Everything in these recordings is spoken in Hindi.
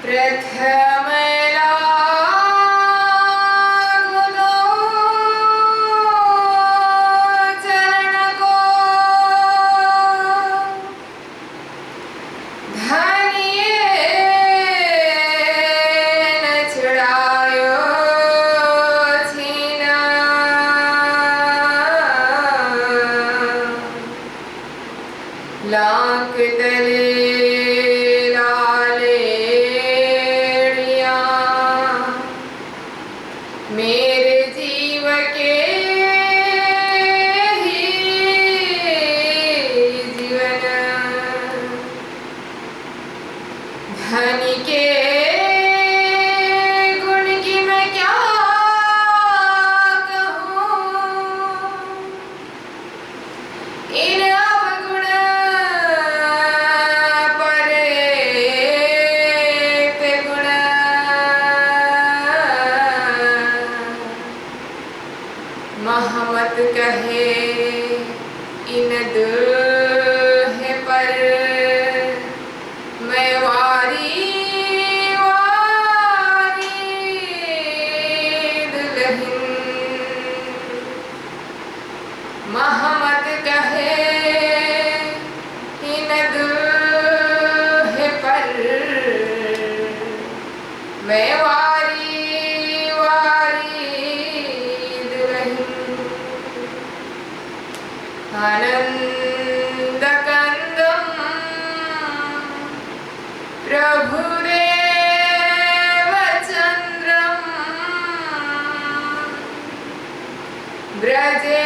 प्रथम चरण को धनिये न छुड़ायो छीना लांक तले मेरे जीव के ही जीवन धनी के गुण की मैं क्या कहूँ इन अवगुण परेत गुण महमत कहे इन दुल्ह पर मैं वारी वारी दुल्हन महमत कहे इन दुल्ह पर मैं वारी वारी दुल्हन आनंद कंदम प्रभुरेव चंद्रम ब्रजे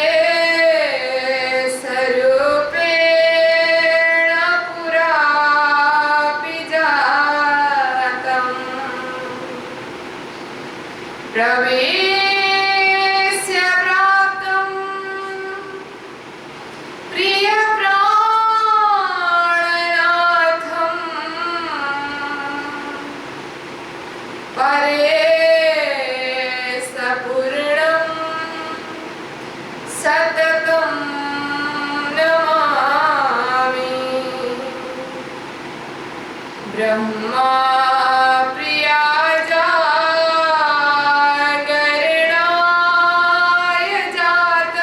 स्वरूपेण पुरापि जातम् प्रवेश्य प्राप्तम् प्रिय प्राणनाथम् परे सपूर्णम् सततं नमामि ब्रह्मा प्रिया जागरणाय जात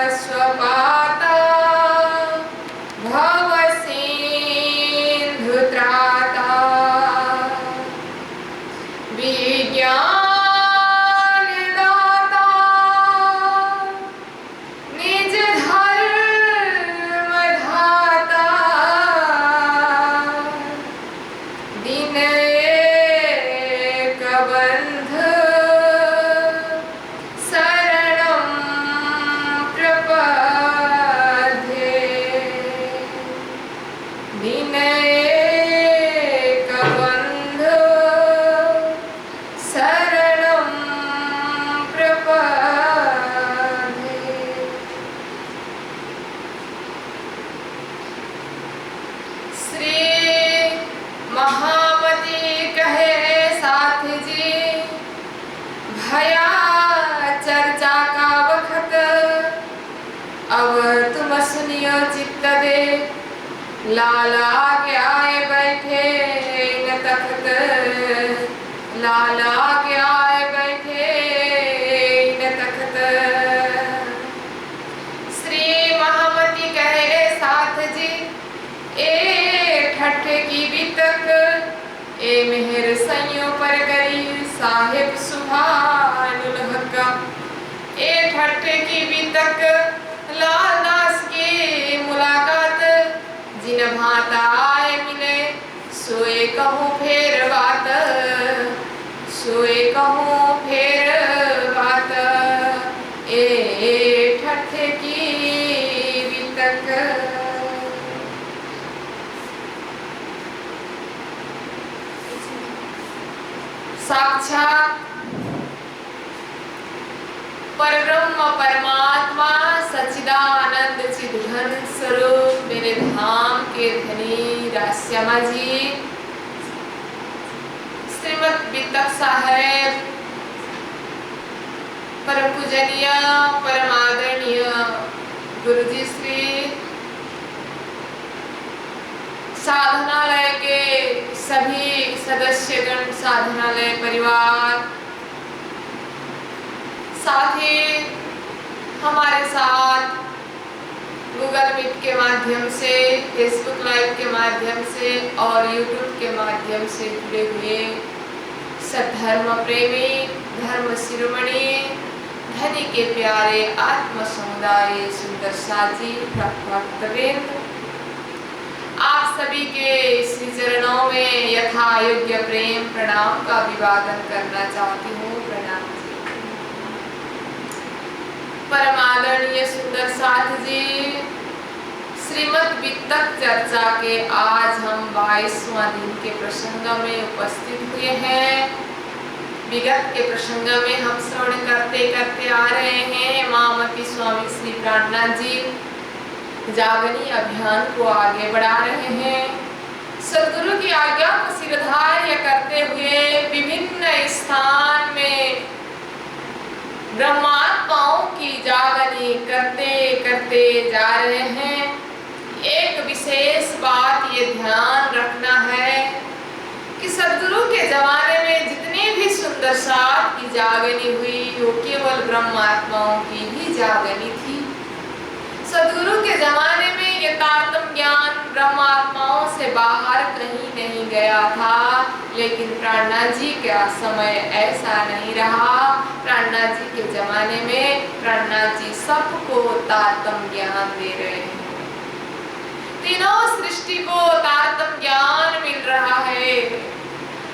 सर्वस्वपाता भवसिन्धुत्राता विज्ञानदाता निज धर्मधाता दिन एक बंध शरणं प्रपद्ये दिन एक बंध शरणं प्रपद्ये। श्री महामती कहे साथ जी भया चर्चा का वक्त अब तुम सुनियो चित्त दे लाला के आए बैठे न तख्त लाला के आए बैठे न तख्त श्री महामती कहे साथ जी ए ठठ की बितक ए मेहर सैयों पर करी साहिब सुभानुल हक ए ठठ की बितक लाल दास की मुलाकात जिन भांता आए मिले सोए कहूँ फेर बात सोए कहूँ फेर बात ए ठठ की बितक साक्षात परब्रह्म परमात्मा सच्चिदानंद चिद्घन स्वरूप मेरे धाम के धनी राश्यामा जी श्रीमद बितक साहेब परम पूजनीय परम आदरणीय गुरुजी श्री साधनालय के सभी सदस्यगण, साधनालय परिवार, साथ ही हमारे साथ गूगल मीट के माध्यम से, फेसबुक लाइव के माध्यम से और यूट्यूब के माध्यम से जुड़े हुए सब धर्म प्रेमी, धर्म शिरोमणि, धनी के प्यारे आत्म समुदाय सुंदर साजी भक्तवृंद, आप सभी के श्री चरणों में यथा योग्य प्रेम प्रणाम का अभिवादन करना चाहती हूँ। प्रणाम जी। परम आदरणीय सुंदर साथ जी, श्रीमद् वितक चर्चा के आज हम 22वां दिन के प्रसंग में उपस्थित हुए हैं। विगत के प्रसंग में हम श्रवण करते करते आ रहे हैं। मामती स्वामी श्री प्राणनाथ जी जागनी अभियान को आगे बढ़ा रहे हैं। सदगुरु की आज्ञा को सिरधार्य करते हुए विभिन्न स्थान में ब्रह्मात्माओं की जागनी करते करते जा रहे हैं। एक विशेष बात ये ध्यान रखना है कि सदगुरु के जमाने में जितनी भी सुंदर साथ की जागनी हुई वो केवल ब्रह्मात्माओं की ही जागनी थी। सदगुरु के जमाने में ये तारतम ज्ञान ब्रह्मात्माओं से बाहर कहीं नहीं गया था, लेकिन प्राणनाथ जी का समय ऐसा नहीं रहा। प्राणनाथ जी के जमाने में प्राणनाथ जी सबको तारतम ज्ञान दे रहे हैं। तीनों सृष्टि को तारतम ज्ञान मिल रहा है,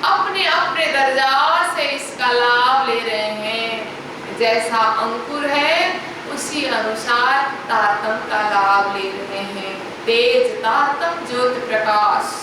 अपने अपने दर्जा से इसका लाभ ले रहे हैं। जैसा अंकुर है उसी अनुसार तारतम का लाभ ले रहे हैं। तेज तारतम ज्योत प्रकाश,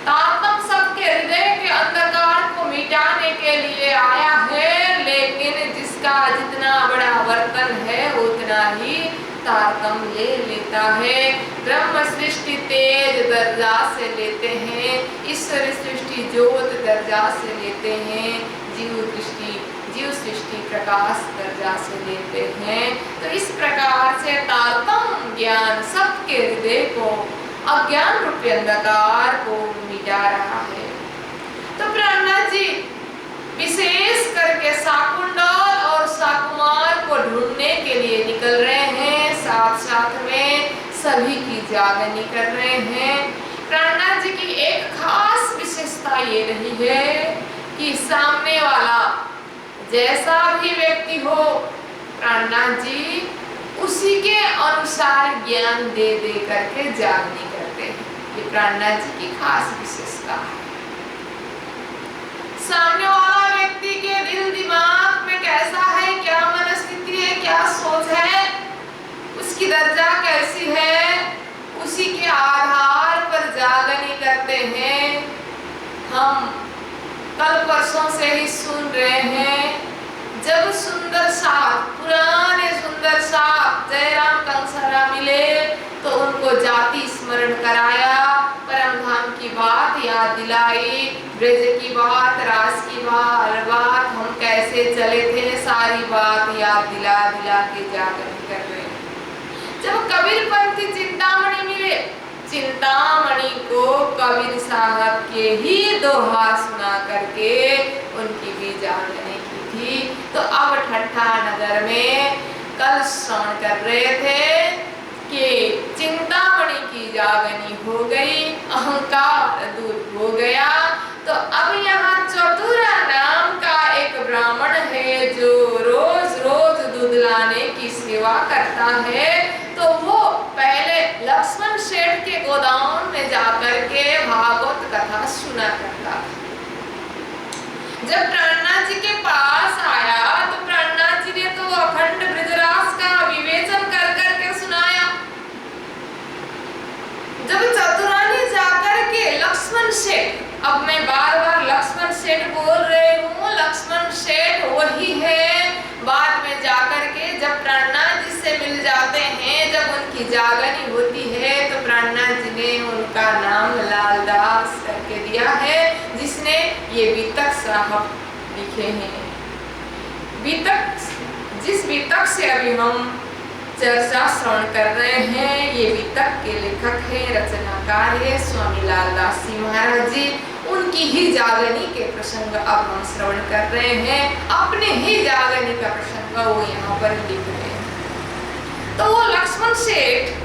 तारतम सबके हृदय के अंधकार को मिटाने के लिए आया है, लेकिन जिसका जितना बड़ा बर्तन है उतना ही तारतम ले लेता है। ब्रह्म सृष्टि तेज दर्जा से लेते हैं, ईश्वर सृष्टि ज्योत दर्जा से लेते हैं, जीव सृष्टि प्रकाश दर्जा से लेते हैं। तो इस प्रकार से तारतम ज्ञान सबके हृदय को, अज्ञान रूपी अंधकार को मिटा रहा है। तो प्राणनाथ जी विशेष करके शाकुंतल और शाकुमार को ढूंढने के लिए निकल रहे हैं, साथ साथ में सभी की जागनी कर रहे हैं। प्राणनाथ जी की एक खास विशेषता ये रही है कि सामने वाला जैसा भी व्यक्ति हो, प्राणनाथ जी उसी के अनुसार ज्ञान दे दे करके जागनी करते हैं। ये प्राणनाथ जी की खास विशेषता है। सामने वाला व्यक्ति के दिल दिमाग में कैसा है, क्या मनस्थिति है, क्या सोच है, उसकी दर्जा कैसी है, उसी के आधार पर जागनी करते हैं। हम कल परसों से ही सुन रहे हैं, जब सुंदर साथ, पुराने सुंदर साथ जयराम कंसरा मिले तो उनको जाति स्मरण कराया, परम धाम की बात याद दिलाई, ब्रज की बात, रास की बात, हम कैसे चले थे, सारी बात याद दिला दिला के जागरण कर रहे हैं। जब कबीर पंथी चिंतामणि मिले, चिंतामणि को कबीर साहब के ही दोहा सुना करके उनकी भी जागनी की थी। तो अब ठट्ठा नगर में कल श्रवण कर रहे थे कि चिंतामणि की जागनी हो गई, अहंकार दूर हो गया। तो अब यहाँ चतुरा नाम का एक ब्राह्मण है जो रोज रोज दूध लाने की सेवा करता है। तो वो पहले लक्ष्मण सेठ के गोदाम में जाकर के भागवत कथा सुना करता था। जब प्राणनाथ जी के पास आया तो प्राणनाथ जी ने तो अखंड ब्रजरास का विवेचन कर करके सुनाया। जब चतुरानी जाकर के लक्ष्मण सेठ, अब मैं बार बार लक्ष्मण सेठ बोल रही हूँ, लक्ष्मण सेठ वही है। बाद में जाकर के जब प्राणनाथ जी से मिल जाते हैं, जब उनकी जागनी होती है तो प्राणनाथ जी ने उनका नाम लालदास करके दिया है, जिसने ये वितक साहब लिखे हैं। वितक, जिस वितक से अभी हम चर्चा श्रवण कर रहे हैं, ये वितक के लेखक है, रचनाकार कथाकार है स्वामी लालदास जी महाराज जी, उनकी ही जागनी के प्रसंग अब हम श्रवण कर रहे हैं। अपने ही जागनी का प्रसंग वो यहाँ पर लिख रहे हैं। तो वो लक्ष्मण सेठ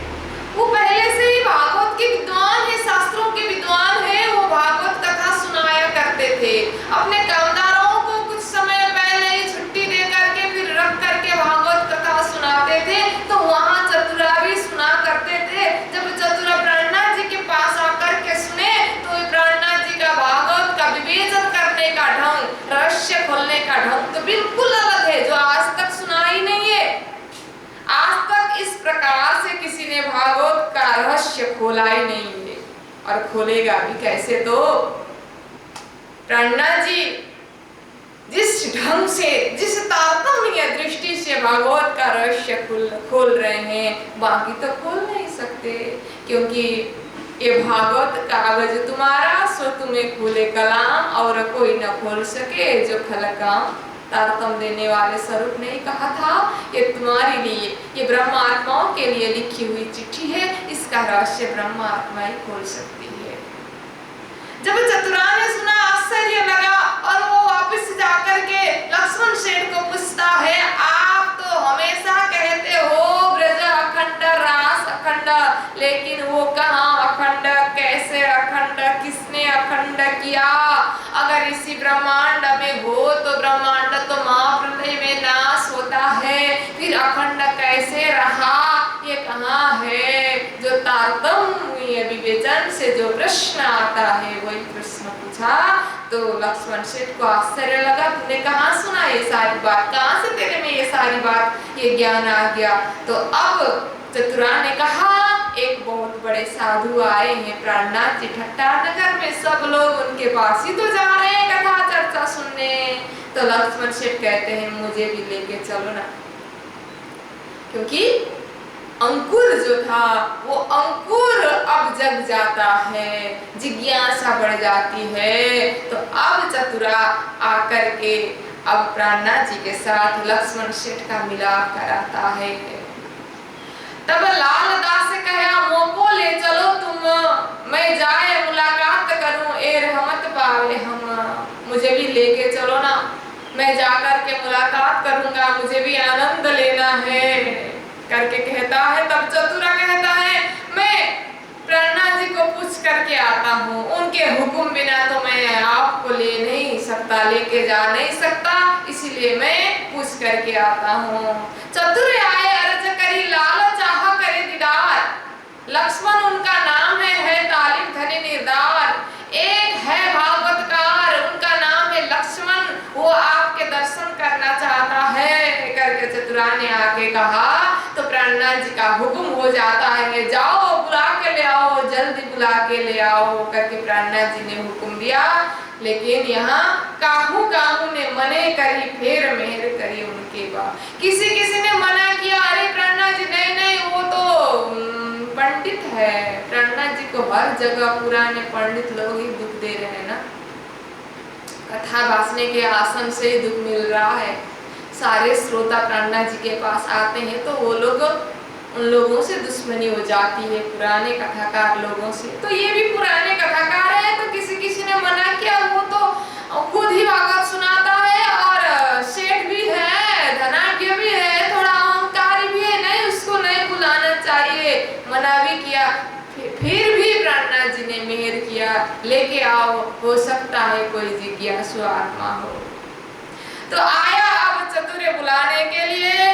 वो पहले से ही भागवत के विद्वान है, शास्त्रों के विद्वान है। वो भागवत कथा सुनाया करते थे अपने कामदारों को। कुछ समय पहले ही छुट्टी दे करके फिर रख करके भागवत कथा सुनाते थे। तो वहाँ चतुरा भी सुना करते थे। जब चतुरा प्राणनाथ जी के पास आकर के सुने तो प्राणनाथ जी का भागवत का विवेचन करने का ढंग, रहस्य खोलने का ढंग तो बिल्कुल अलग है, जो आज तक सुना ही नहीं है। आज तक इस प्रकार से किसी ने भागवत का रहस्य खोला ही नहीं है, और खोलेगा भी कैसे। तो प्राणनाथ जी जिस ढंग से, जिस तारतम्य दृष्टि से भागवत का रहस्य खोल रहे हैं, बाकी तो खोल नहीं सकते, क्योंकि ये भागवत कागज तुम्हारा सो तुम्हें खोले कलाम, और कोई न खोल सके जो खलकाम। तारतम्य देने वाले स्वरूप ने कहा था ये तुम्हारे लिए, ये ब्रह्मात्माओं के लिए लिखी हुई चिट्ठी है, इसका रहस्य ब्रह्मात्मा ही खोल सकती है। जब चतुरा ने सुना आश्चर्य लगा, और वो वापस जाकर के लक्ष्मण सेठ को पूछता है, आप तो हमेशा कहते हो ब्रज अखंड, रास अखंड, लेकिन वो कहाँ अखंड, कैसे अखंड, किसने अखंड किया? अगर इसी ब्रह्मांड में हो तो ब्रह्मांड तो महाप्रलय में नाश होता है, फिर अखंड कैसे रहा? ये कहाँ है? जो तारतम्य विवेचन से जो प्रश्न आता है वही प्रश्न पूछा। तो लक्ष्मण सेठ को आश्चर्य लगा, तुमने कहाँ सुना ये सारी बात, कहाँ से तेरे में ये सारी बात, ये ज्ञान आ गया? तो अब चतुरा ने कहा, एक बहुत बड़े साधु आए हैं प्राणनाथ जी ठट्टा नगर में, सब लोग उनके पास ही तो जा रहे हैं कथा चर्चा सुनने। तो लक्ष्मण सेठ कहते हैं मुझे भी लेके चलो ना, क्योंकि अंकुर जो था वो अंकुर अब जग जाता है, जिज्ञासा बढ़ जाती है। तो अब चतुरा आकर के अब प्राणनाथ जी के साथ लक्ष्मण सेठ का मिलाप कराता है। तब लालदास से कहा, मोको ले चलो तुम, मैं जाए मुलाकात करूं, ए रहमत पावे हम, मुझे भी लेके चलो ना, मैं जाकर के मुलाकात करूंगा, मुझे भी आनंद लेना है करके कहता है। तब चतुरा कहता है, मैं प्राणनाथ जी को पूछ करके आता हूँ, उनके हुक्म बिना तो मैं आपको ले नहीं सकता, लेके जा नहीं सकता, इसीलिए मैं पूछ करके आता हूँ। चतुर आए अर्ज करी, लाल चाह करे दीदार, लक्ष्मण उनका नाम है तालिब धनी निर्दार, एक है भागवतकार, उनका नाम है लक्ष्मण, वो आपके दर्शन करना चाहता है करके चतुरा ने आके कहा। तो प्राणनाथ जी का हुक्म हो जाता है, जाओ बुला के ले आओ, जल्दी बुला के ले आओ करके प्राणनाथ जी ने हुक्म दिया। लेकिन यहाँ काहू काहू ने मने करी, फिर मेहर करी उनके बाद। किसी किसी ने मना किया, अरे प्राणनाथ जी नहीं नहीं, वो तो पंडित है। प्राणनाथ जी को हर जगह पुराने पंडित लोग ही दुख दे रहे हैं ना, कथा बासने के आसन से ही दुख मिल रहा है। सारे श्रोता प्राणनाथ जी के पास आते हैं तो वो लोग, उन लोगों से दुश्मनी हो जाती है, पुराने कथाकार लोगों से। तो ये भी पुराने कथाकार है, तो किसी किसी ने मना किया, वो तो खुद ही भागवत सुनाता है और सेठ भी है, धनाढ्य भी है, थोड़ा अहंकारी भी है, नहीं उसको नहीं बुलाना चाहिए, मना भी किया। फिर भी प्राणनाथ जी ने मेहर किया, लेके आओ, हो सकता है कोई जिज्ञासु आत्मा हो। तो आया अब चतुरे बुलाने के लिए,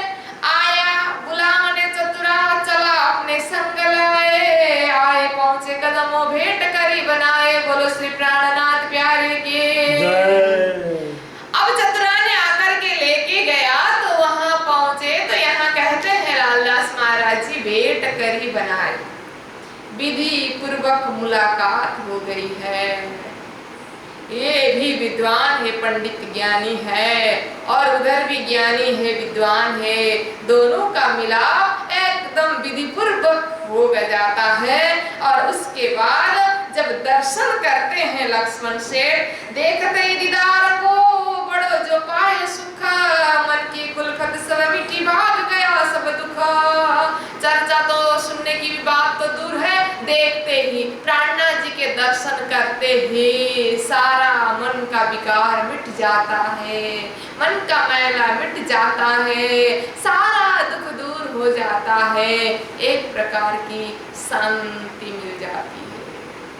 आया बुलाने चतुरा, चला अपने संग लाए, आए पहुंचे कदमों भेंट करी बनाए, बोलो श्री प्राणनाथ प्यारे के। अब चतुरा ने आकर के लेके गया, तो वहां पहुंचे तो यहाँ कहते हैं लालदास महाराज जी, भेंट करी बनाए, विधि पूर्वक मुलाकात हो गई है। ये भी विद्वान है, पंडित ज्ञानी है, और उधर भी ज्ञानी है, विद्वान है, दोनों का मिलाप एकदम विधि पूर्वक हो जाता है। और उसके बाद जब दर्शन करते हैं लक्ष्मण से, देखते ही दीदार को बड़ो जो पाए सुख, मन की कुलफत सब मिटी भाग गया सब दुख। चर्चा तो सुनने की भी बात तो दूर है, देखते ही, प्राणनाथ जी के दर्शन करते ही सारा मन का विकार मिट जाता है, मन का मैला मिट जाता है, सारा दुख दूर हो जाता है, एक प्रकार की शांति मिल जाती है।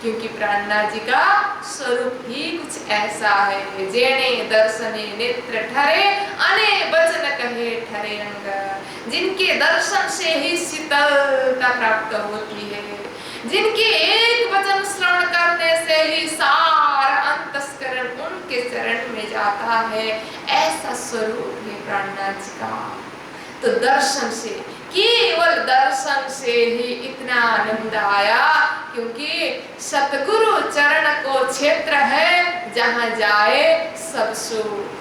क्योंकि प्राणनाथ जी का स्वरूप ही कुछ ऐसा है, जेने दर्शने नेत्र ठरे, अने वचन कहे ठरे अंग। जिनके दर्शन से ही शीतलता प्राप्त होती है, जिनके एक वचन श्रवण करने से ही सारा अंतस्करण उनके चरण में जाता है, ऐसा स्वरूप है प्राणनाथ जी का। तो दर्शन से, केवल दर्शन से ही इतना आनंद आया, क्योंकि सतगुरु चरण को क्षेत्र है जहां जाए सब सुख।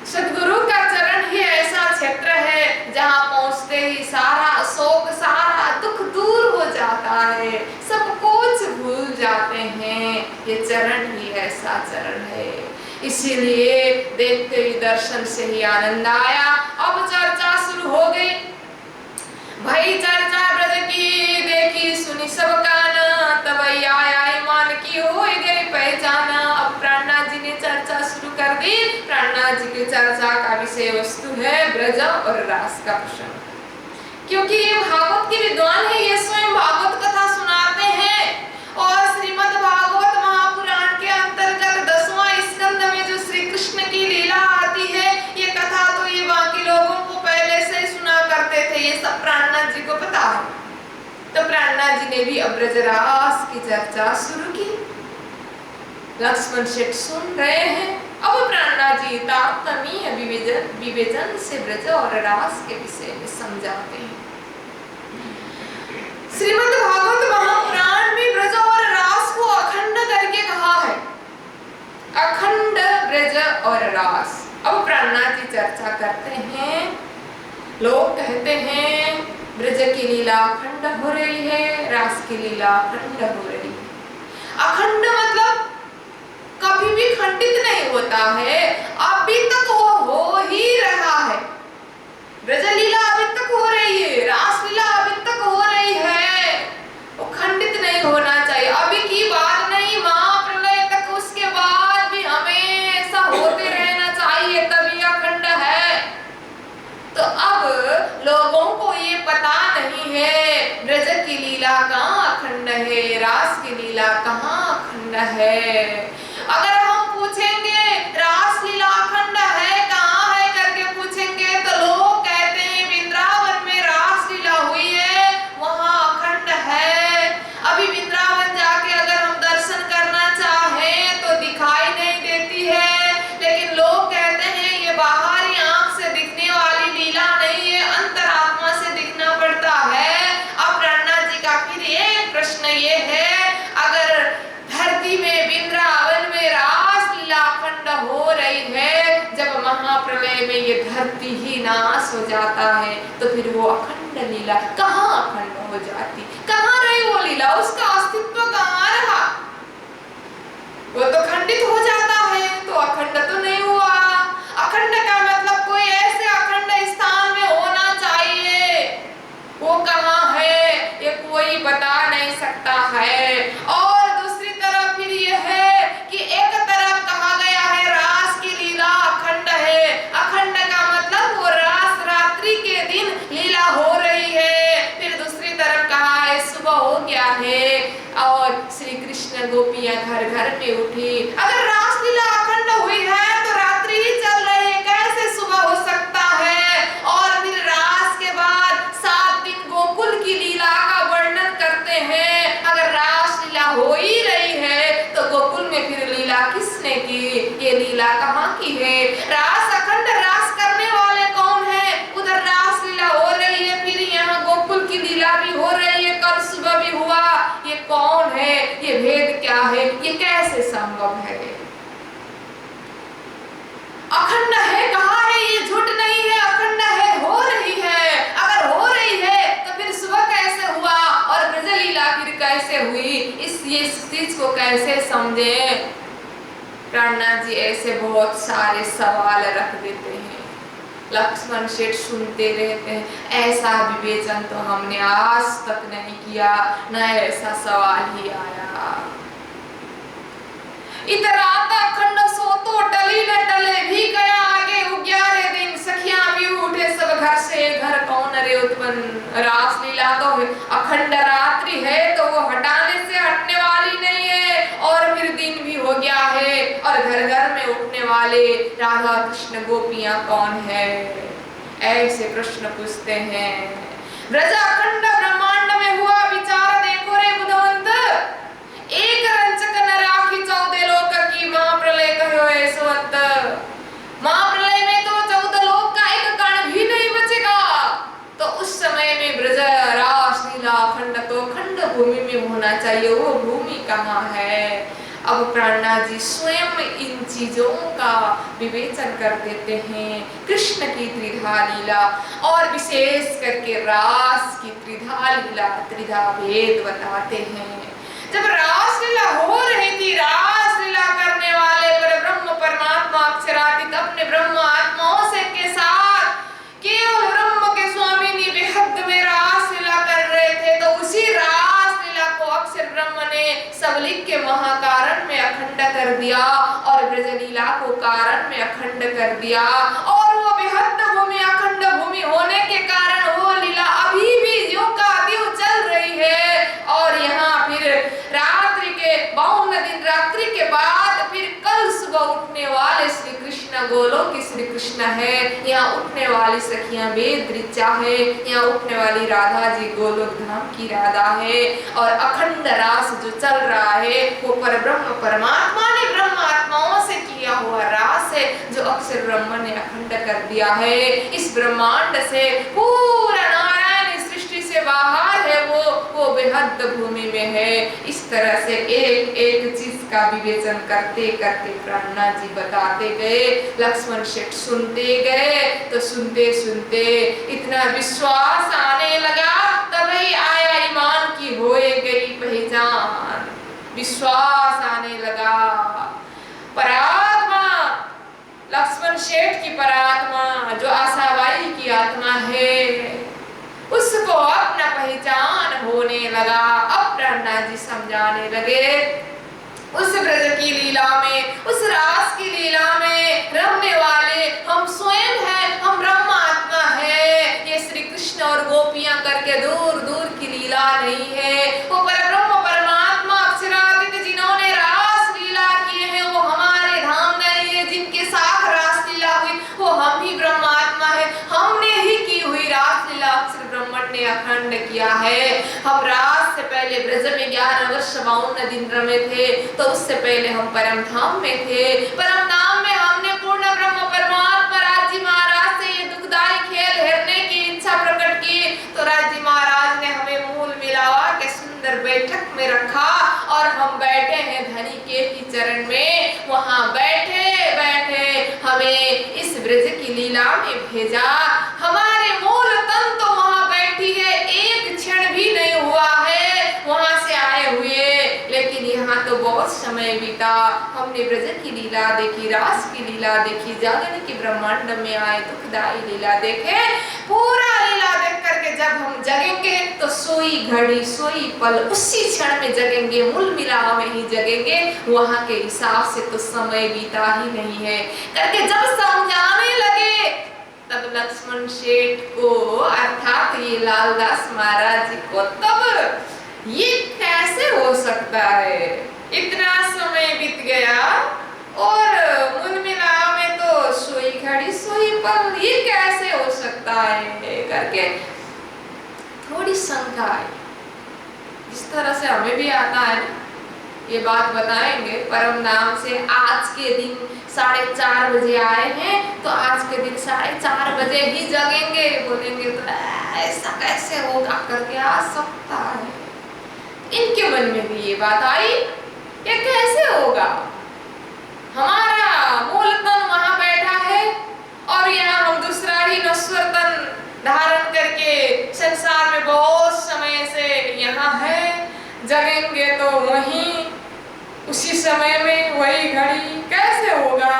सतगुरु का चरण ही ऐसा क्षेत्र है जहां पहुंचते ही सारा शोक, सारा दुख दूर हो जाता है, सब कुछ भूल जाते हैं। ये चरण ही ऐसा चरण है, इसीलिए देखते ही दर्शन से ही आनंद आया। अब चर्चा शुरू हो गई, भाई चर्चा ब्रज की देखी सुनी सब काना, तब आया मान की हो गई पहचाना। अब प्राणनाथ जी ने चर्चा शुरू कर दी। प्राणनाथ जी की चर्चा का विषय वस्तु है ब्रज और रास का प्रसंग, क्योंकि ये भागवत के विद्वान है, ये स्वयं भागवत कथा सुनाते हैं। और श्रीमद् भागवत महापुराण के अंतर्गत 10वां स्कंद में जो श्री कृष्ण की लीला आती है, ये कथा तो ये बाकी लोगों को पहले से ही सुना करते थे, ये सब प्राणनाथ जी को पता है। तो प्राणनाथ जी ने भी अब ब्रजरास की चर्चा शुरू की। लक्ष्मण सेठ सुन रहे हैं। अब प्राणनाथ जी तारतम्य विवेचन से ब्रज और रास के विषय में समझाते हैं। श्रीमद् भागवत महापुराण में ब्रज और रास को अखंड करके कहा है, अखंड ब्रज और रास। अब प्राणनाथ जी चर्चा करते हैं। लोग कहते हैं ब्रज की लीला अखंड हो रही है, रास की लीला अखंड हो रही है। अखंड मतलब कभी भी खंडित नहीं होता है, अभी तक वो हो ही रहा है। ब्रज लीला अभी तक हो रही है, रास लीला अभी तक हो रही है, वो खंडित नहीं होना चाहिए। अभी की बात नहीं, महाप्रलय तक उसके बाद भी हमेशा होते रहना चाहिए, तभी अखंड है। तो अब लोगों को ये पता नहीं है ब्रज की लीला कहाँ अखंड है, रास की लीला कहाँ अखंड है। अगर हम पूछेंगे रास लीला अखंड है कहाँ है करके पूछेंगे, तो लोग कहते हैं वृंदावन में रास लीला हुई है, वहाँ अखंड है। अभी वृंदावन जाके अगर हम दर्शन करना चाहें तो दिखाई नहीं देती है, लेकिन लोग कहते हैं ये बाहरी आंख से दिखने वाली लीला नहीं है, अंतरात्मा से दिखना पड़ता है। अब प्राणनाथ जी का फिर एक प्रश्न ये है, अगर धरती में वृंदावन में रास लीला अखंड हो रही है, जब महाप्रलय में ये धरती ही नाश हो जाता है, तो फिर वो अखंड लीला कहाँ अखंड हो जाती, कहाँ रही वो लीला, उसका अस्तित्व कहाँ रहा। वो तो खंडित हो जाता है, तो अखंड तो नहीं हुआ। अखंड का मतलब कोई ऐसे अखंड स्थान में होना चाहिए, वो कहाँ है ये कोई बता नहीं सकता है। और दूसरी तरफ फिर ये है कि एक तरफ कहा गया है रास की लीला अखंड है, अखंड का मतलब वो रास रात्रि के दिन लीला हो रही है। फिर दूसरी तरफ कहा है सुबह हो गया है और श्री कृष्ण गोपियां घर घर में उठी। अगर रास लीला अखंड हुई है तो रात्रि ही चल रही है, कैसे सुबह हो सकता है। और फिर रास के बाद 7 दिन गोकुल की लीला का वर्णन करते हैं। अगर रास लीला हो ही रही है तो गोकुल में फिर लीला किसने की, ये लीला कहाँ की है। रास अखंड रास करने वाले कौन है, उधर रास लीला हो रही है, फिर यहाँ गोकुल की लीला भी हो रही है, कल सुबह भी हुआ, ये कौन है, ये भेद क्या है, ये कैसे संभव है। अखंड है कहाँ है, ये झूठ नहीं है, अखंड है, हो रही है। अगर हो रही है तो फिर सुबह कैसे हुआ और ब्रज लीला फिर कैसे हुई, इस चीज को कैसे समझे। प्राणनाथ जी ऐसे बहुत सारे सवाल रख देते हैं। लक्ष्मण सेठ सुनते रहते हैं। ऐसा विवेचन तो हमने आज तक नहीं किया, न ऐसा सवाल ही आया। इतराता खंड सो तो टली न टले, भी गया आगे 11 दिन, सखियां भी उठे सब घर से, घर कौन रे उत्पन्न। रास लीला तो अखंड रात्रि है, तो वो हटाने से हटने वाली नहीं है, और फिर दिन भी हो गया है, और घर घर में उठने वाले राधा कृष्ण गोपियां कौन है? ऐसे प्रश्न पूछते हैं। ब्रज अखंड ब्रह्मांड में हुआ विचार देखो रे बुधवंत, एक रंचक न राखी 14 लोक की, महाप्रलय कहो ऐसवत। महाप्रलय में तो 14 लोक का एक कण भी नहीं बचेगा। तो उस समय में ब्रज रास लीला अखंड तो खंड भूमि में होना चाहिए, वो भूमि कहाँ है? अब प्राणनाथ जी स्वयं इन चीजों का विवेचन कर देते हैं। कृष्ण की त्रिधा लीला और विशेष करके रास की त्रिधा लीला, त्रिधा भेद बताते हैं। जब रास लीला हो रही थी, रास लीला करने वाले पर ब्रह्म परमात्मा अक्षरातीत अपने ब्रह्म आत्माओं से के साथ केवल ब्रह्म के स्वामी ने बेहद में रास लीला कर रहे थे। तो उसी रास लीला को अक्षर ब्रह्म ने सबलिक के महाकारण में अखंड कर दिया, और ब्रज लीला को कारण में अखंड कर दिया, और वो बेहद भूमि अखंड भूमि होने के कारण वो लीला अभी भी ज्यों का त्यों चल रही है। और यहाँ फिर रात्रि के 52 दिन रात्रि के बाद फिर कल सुबह उठने वाले श्री कृष्ण गोलोक की श्री कृष्ण है, यहाँ उठने वाली सखियां वेद ऋचा है, यहाँ उठने वाली राधा जी गोलोक धाम की राधा है, और अखंड रास जो चल रहा है वो परब्रह्म परमात्मा ने ब्रह्म आत्माओं से किया हुआ रास है, जो अक्षर ब्रह्म ने अखंड कर दिया है। इस ब्रह्मांड से पूरा नारायण सृष्टि से बाहर है, वो बेहद भूमि में है। इस तरह से एक एक चीज का विवेचन करते करते प्राणनाथ जी बताते गए, लक्ष्मण सेठ सुनते गए। तो सुनते सुनते इतना विश्वास आने लगा, तभी आया ईमान की होए गई पहचान। विश्वास आने लगा, परात्मा लक्ष्मण सेठ की परात्मा जो आशाबाई की आत्मा है, उसको अपना पहचान होने लगा। अब प्राणनाथ जी समझाने लगे, उस ब्रज की लीला में, उस रास की लीला में रमने वाले हम स्वयं हैं, हम ब्रह्म आत्मा है। ये श्री कृष्ण और गोपियां करके दूर दूर की लीला नहीं है, वो परब्रह्म परमात्मा अक्षरातीत जिन्होंने रास लीला किए हैं, वो हमारे धाम नहीं है। जिनके साथ रास लीला हुई वो हम ही ब्रह्म आत्मा है, हमने ही की हुई रास लीला अक्षर ब्रह्मण ने अखंड किया है। हम रास से पहले ब्रज में 11 वर्ष 52 दिन रमे थे, तो उससे पहले हम परम धाम में थे। परम धाम में हमने पूर्ण ब्रह्म परमात्मा राज्य महाराज से ये दुखदायी खेल हेरने की इच्छा प्रकट की। तो राज्य महाराज ने हमें मूल मिलावा के सुंदर बैठक में रखा, और हम बैठे हैं धनी के ही चरण में। वहां बैठे बैठे हमें इस ब्रज की लीला में भेजा। हमारे मूल तन तो वहां बैठी है, एक क्षण भी नहीं हुआ है वहां से आए हुए, लेकिन यहाँ तो बहुत समय बीता। हमने ब्रज की लीला देखी, रास की लीला देखी, जागरण की ब्रह्मांड में आए दुखदाई लीला देखे। पूरा लीला देख करके जब हम जगेंगे तो सोई घड़ी सोई पल उसी क्षण में जगेंगे, मूल मिलावा में ही जगेंगे। वहां के हिसाब से तो समय बीता ही नहीं है करके जब समझाने लगे, तब लक्ष्मण सेठ को अर्थात ये लालदास महाराज जी को तब ये कैसे हो सकता है, इतना समय बीत गया और मूल मिलावा में तो सोई घड़ी सोई पल, ये कैसे हो सकता है करके थोड़ी शंका आई। जिस तरह से हमें भी आता है ये बात बताएंगे। परम नाम से आज के दिन 4:30 बजे आए हैं, तो आज के दिन 4:30 बजे ही जगेंगे। बोलेंगे तो ऐसा कैसे होगा करके आ सकता है। इनके मन में भी ये बात आई, ये कैसे होगा, हमारा मूल तन वहां बैठा है और यहाँ हम दूसरा ही नश्वर तन धारण करके संसार में बहुत समय से यहाँ है। जगेंगे तो वहीं उसी समय में वही घड़ी कैसे होगा।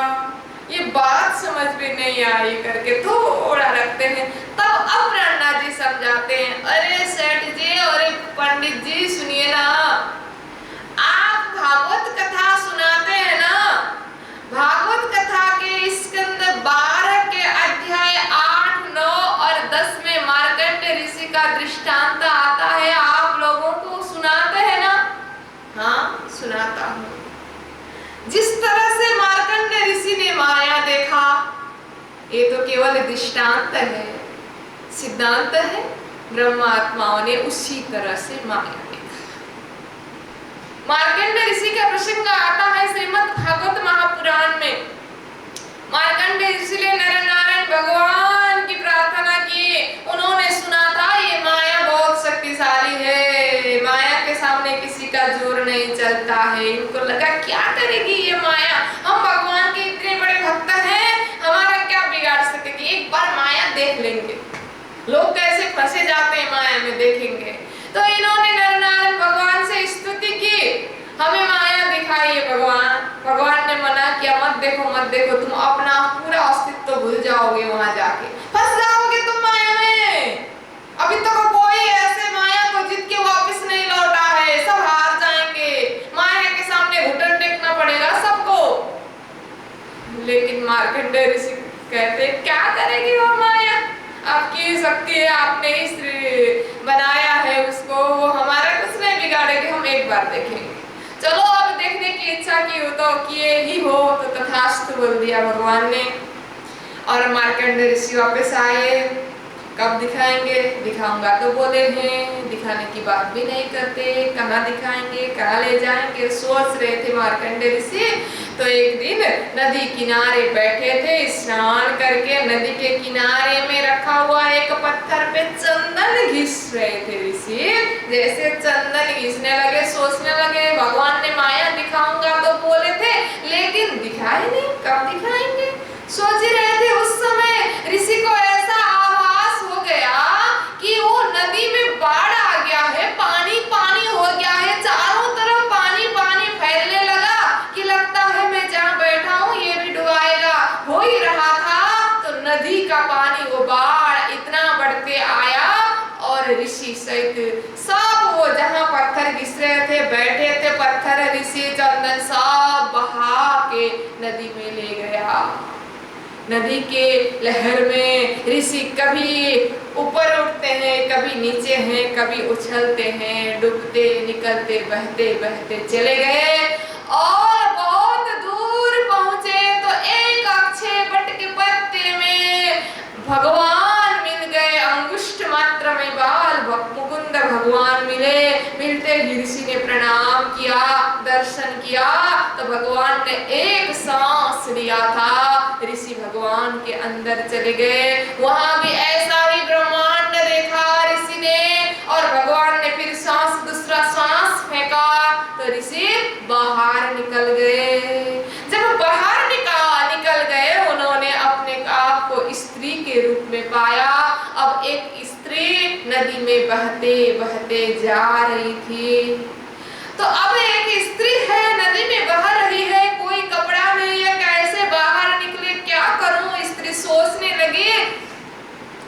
ये बात समझ में नहीं आई करके थोड़ा रखते हैं। तब अब ब्रह्मा जी समझाते हैं, अरे सेठ जी और पंडित जी सुनिए ना, आप भागवत कथा सुनाते हैं ना, भागवत कथा के स्कंद 12 के अध्याय 8, 9 और 10 में मार्कंडेय ऋषि का दृष्टांत आता है, आप लोगों को सुनाते हैं ना? हाँ सुनाता हूँ। जिस तरह से मार्कंडेय ऋषि ने माया देखा, ये तो केवल दृष्टांत है, सिद्धांत है। ब्रह्मात्माओं ने उसी तरह से माया देखा। मार्कंडेय ऋषि का प्रसंग आता है श्रीमद् भागवत महापुराण में। मार्कंडेय ऋषि ने नर नारायण भगवान की प्रार्थना की। उन्होंने सुना था ये माया बहुत शक्तिशाली है, माया के सामने किसी का जोर नहीं चलता है। इनको लगा क्या करेगी ये माया, हम भगवान के इतने बड़े भक्त हैं, हमारा क्या बिगाड़ सकेगी, एक बार माया देख लेंगे। लोग कैसे फंसे जाते हैं माया में, देखेंगे। तो इन्होंने नर नारायण भगवान से स्तुति की, हमें माया दिखाइए भगवान। भगवान ने मना किया, मत देखो मत देखो, तुम अपना पूरा अस्तित्व भूल जाओगे, वहां जाके फंस जाओगे तुम माया में। अभी तक कोई ऐसे माया को जीत के वापस नहीं लौटा है, सब हार जाएंगे, माया के सामने घुटन टेकना पड़ेगा सबको। लेकिन मार्कंडेय ऋषि कहते, क्या करेगी वो माया, आपकी शक्ति है, आपने ही बनाया है उसको, वो हमारा कुछ नहीं बिगाड़ेगी, हम एक बार देखेंगे। चलो अब देखने की इच्छा की हो तो किए ही हो, तो तथास्तु बोल दिया भगवान ने। और मार्कंडेय ऋषि वापस आए। कब दिखाएंगे, दिखाऊंगा तो बोले हैं, दिखाने की बात भी नहीं करते, कहाँ दिखाएंगे, कहाँ ले जाएंगे, सोच रहे थे मार्कंडेय ऋषि। तो एक दिन नदी किनारे बैठे थे, स्नान करके नदी के किनारे में रखा हुआ एक पत्थर पे चंदन घिस रहे थे ऋषि। जैसे चंदन घिसने लगे, सोचने लगे भगवान ने माया दिखाऊंगा तो बोले थे, लेकिन दिखाए नहीं, कब दिखाएंगे, सोच ही रहे थे। उस समय ऋषि को ऐसा आभास हो गया कि वो नदी में बाढ़ आ गया है, पानी पानी हो गया है, चारों तरफ पानी पानी फैलने लगा कि लगता है मैं जहाँ बैठा हूँ ये भी डुबाएगा। हो ही रहा था तो नदी का पानी, वो बाढ़ इतना बढ़ते आया और ऋषि सहित सब वो जहाँ पत्थर घिस रहे थे, बैठे थे पत्थर, ऋषि चंदन सब बहा के नदी में ले गया। नदी के लहर में ऋषि कभी ऊपर उठते हैं, कभी नीचे हैं, कभी उछलते हैं, डूबते निकलते बहते बहते चले गए और बहुत दूर पहुंचे तो एक अक्षय वट के पत्ते में भगवान मिल गए। अंगुष्ठ मात्र में बाल मुकुंद भगवान मिले। मिलते ही ऋषि ने प्रणाम किया, दर्शन किया तो भगवान ने एक सांस लिया था, ऋषि भगवान के अंदर चले गए। वहां भी ऐसा ही ब्रह्मांड देखा ऋषि ने और भगवान ने फिर सांस, दूसरा सांस फेंका तो ऋषि बाहर निकल गए। जब बाहर निकल गए, उन्होंने अपने आप को स्त्री के रूप में पाया। अब एक स्त्री नदी में बहते बहते जा रही थी। तो अब एक स्त्री है, नदी में बह रही है, कोई कपड़ा नहीं है, कैसे बाहर निकले, क्या करूं, स्त्री सोचने लगी।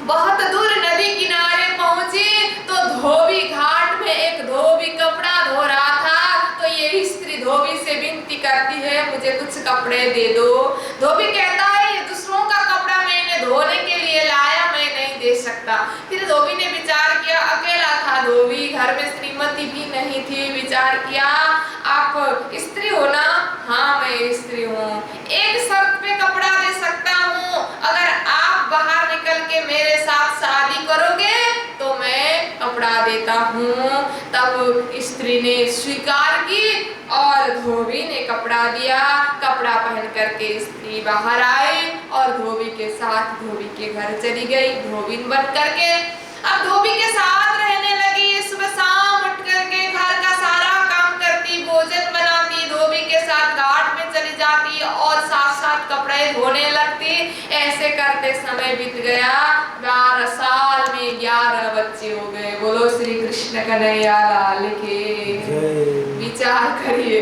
बहुत दूर नदी किनारे पहुंची तो धोबी घाट में एक धोबी कपड़ा धो रहा था। तो ये स्त्री धोबी से विनती करती है, मुझे कुछ कपड़े दे दो। धोबी कहता है, ये दूसरों का कपड़ा मैंने धोने के लिए लाया, मैं नहीं दे सकता। फिर धोबी ने विचार किया, अकेला था धोबी, घर में श्रीमती भी नहीं थी। विचार किया, आप स्त्री हो ना? हाँ मैं स्त्री हूँ, एक शर्त पे कपड़ा दे सकता हूँ, अगर आप बाहर निकल के मेरे साथ शादी करोगे तो मैं कपड़ा देता हूँ। तब स्त्री ने स्वीकार की और धोबी ने कपड़ा दिया। कपड़ा पहन करके स्त्री बाहर आई और धोबी के साथ धोबी के घर चली गई, धोबिन बन करके। अब धोबी के साथ रहने लगी, सुबह शाम उठ करके घर का सारा काम करती, भोजन बनाती, धोबी के साथ घाट में चली जाती और साथ साथ कपड़े धोने लगती। ऐसे करते समय बीत गया। 12 साल में 11 बच्चे हो गए। बोलो श्री कृष्ण कन्हैया लाल की। विचार करिए,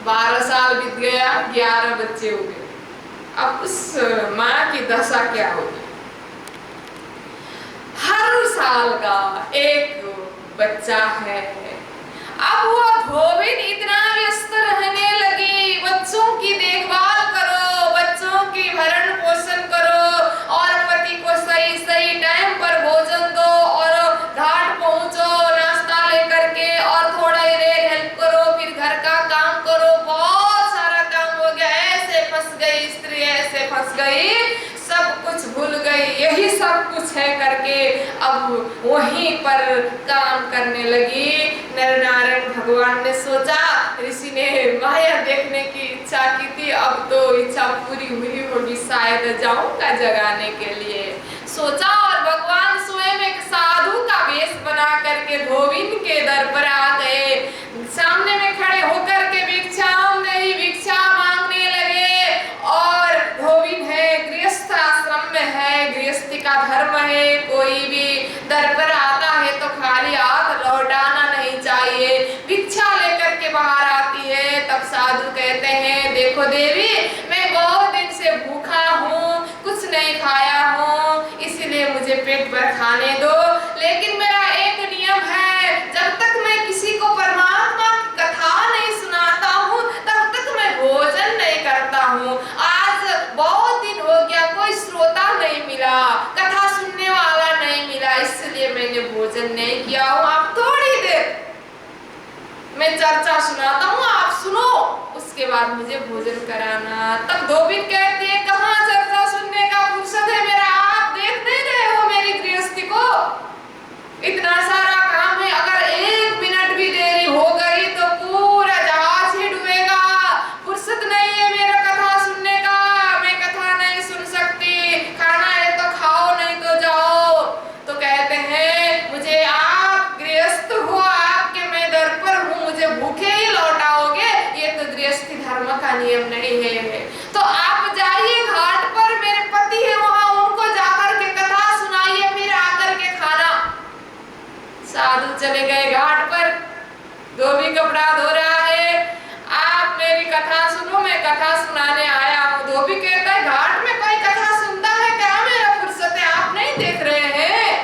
12 साल बीत गया, 11 बच्चे हो गए। अब उस माँ की दशा क्या होगी। हर साल का एक बच्चा है। अब वो धोबिन इतना व्यस्त रहने लगी, बच्चों की देखभाल करो, बच्चों की भरण पोषण करो और पति को सही सही टाइम पर भोजन दो और घाट पहुंचो नाश्ता लेकर के और थोड़ा देर हेल्प करो, फिर घर का काम करो, बहुत सारा काम हो गया। ऐसे फंस गई स्त्री, ऐसे फंस गई, सब कुछ भूल गई, यही सब कुछ है करके अब वहीं पर काम करने लगी। नरनारायण भगवान ने सोचा, ऋषि ने माया देखने की इच्छा की थी, अब तो इच्छा पूरी हुई होगी, शायद जाऊंगा जगाने के लिए सोचा। और भगवान स्वयं एक साधु का वेश बना करके धोबिन के दर पर आ गए। सामने में खड़े होकर के भिक्षा मांगने लगे। और धोबिन है, गृहस्थ आश्रम में है, गृहस्थी का धर्म है, कोई भी दर पर आता है तो खाली हाथ लौटाना नहीं चाहिए। भिक्षा लेकर के बाहर आती है, तब साधु कहते हैं, देखो देवी, मैं बहुत दिन से भूखा हूँ, कुछ नहीं खाया हूँ, इसलिए मुझे पेट भर खाने दो। लेकिन मेरा एक नियम है, जब तक मैं किसी को परमात्मा की कथा नहीं सुनाता हूँ तब तक मैं भोजन नहीं करता हूँ। आज बहुत दिन हो गया, कोई श्रोता नहीं मिला, कथा सुनने वाला नहीं मिला, इसलिए मैंने भोजन नहीं किया हूँ। आप थोड़ी देर मैं चर्चा सुनाता हूँ, आप सुनो, उसके बाद मुझे भोजन कराना। तब धोबिन कहती है, कहाँ चर्चा सुनने का फुर्सत है मेरा, आप देख नहीं रहे हो मेरी गृहस्थी को, इतना सारा काम है, अगर एक मिनट भी देरी हो गई तो पूरा जहाज ही डूबेगा, फुर्सत नहीं है मेरा कथा सुनने का, मैं कथा नहीं सुन सकती, खाना है तो खाओ नहीं तो जाओ। तो कहते हैं, मुझे आप गृहस्थ हो, आपके मैं दर पर हूँ, मुझे भूखे ही लौटाओगे, ये तो गृहस्थी धर्म का नियम नहीं है। तो आप जाइए घाट पर, मेरे पति है वहां, उनको जाकर के कथा सुनाइए, फिर आकर के खाना। साधु चले गए घाट पर, धोबी कपड़ा धो रहा है, आप मेरी कथा सुनो, मैं कथा सुनाने आया हूँ। धोबी कहता है, घाट में कोई कथा सुनता है क्या, मेरा फुर्सत है, आप नहीं देख रहे हैं,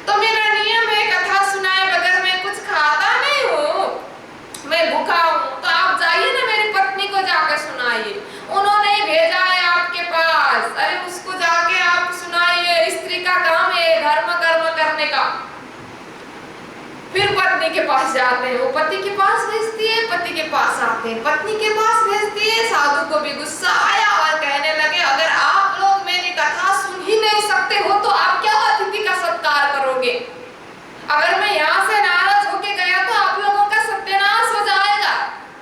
तो मेरा नियम है कथा सुनाए बगैर मैं कुछ खाता नहीं हूँ, मैं भूखा हूँ। तो आप जाइए ना, मेरी पत्नी को जाकर सुनाइए, उन्होंने ही भेजा है आपके पास, अरे उसको जाके आप सुनाइए, स्त्री का काम है धर्म कर्म करने का। फिर पत्नी के पास जाते हैं, वो पति के पास भेजती है, पति के पास आते हैं, पत्नी के पास भेजती है। साधु को भी गुस्सा आया और कहने लगे, अगर आप लोग मेरी कथा सुन ही नहीं सकते हो तो आप क्या अतिथि का सत्कार करोगे, अगर मैं यहाँ से नाराज होके गया तो आप लोगों का सत्यानाश हो जाएगा।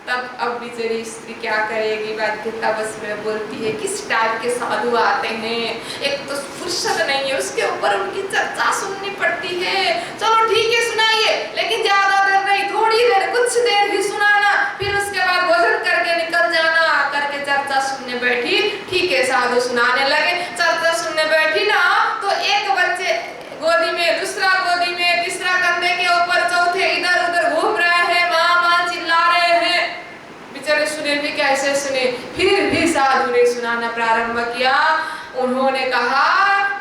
तब अब बेचारी स्त्री क्या करेगी, बाध्यता बस में बोलती है, किस टाइप के साधु आते हैं, एक तो फुर्सत नहीं है, उसके ऊपर उनकी चर्चा सुननी पड़ती है। चलो ठीक है सुनाइए, लेकिन ज्यादा देर नहीं, थोड़ी देर, कुछ देर ही सुनाना, फिर उसके बाद भोजन करके निकल जाना। करके चर्चा सुनने बैठी, ठीक है साधु सुनाने लगे, चर्चा सुनने बैठी ना, तो एक बच्चे गोदी में, दूसरा गोदी में, तीसरा कंधे के ऊपर, चौथे इधर उधर घूम रहे हैं, माँ माँ चिल्ला रहे हैं। बेचारे सुने भी कैसे सुने, फिर भी साधु ने सुनाना प्रारंभ किया। उन्होंने कहा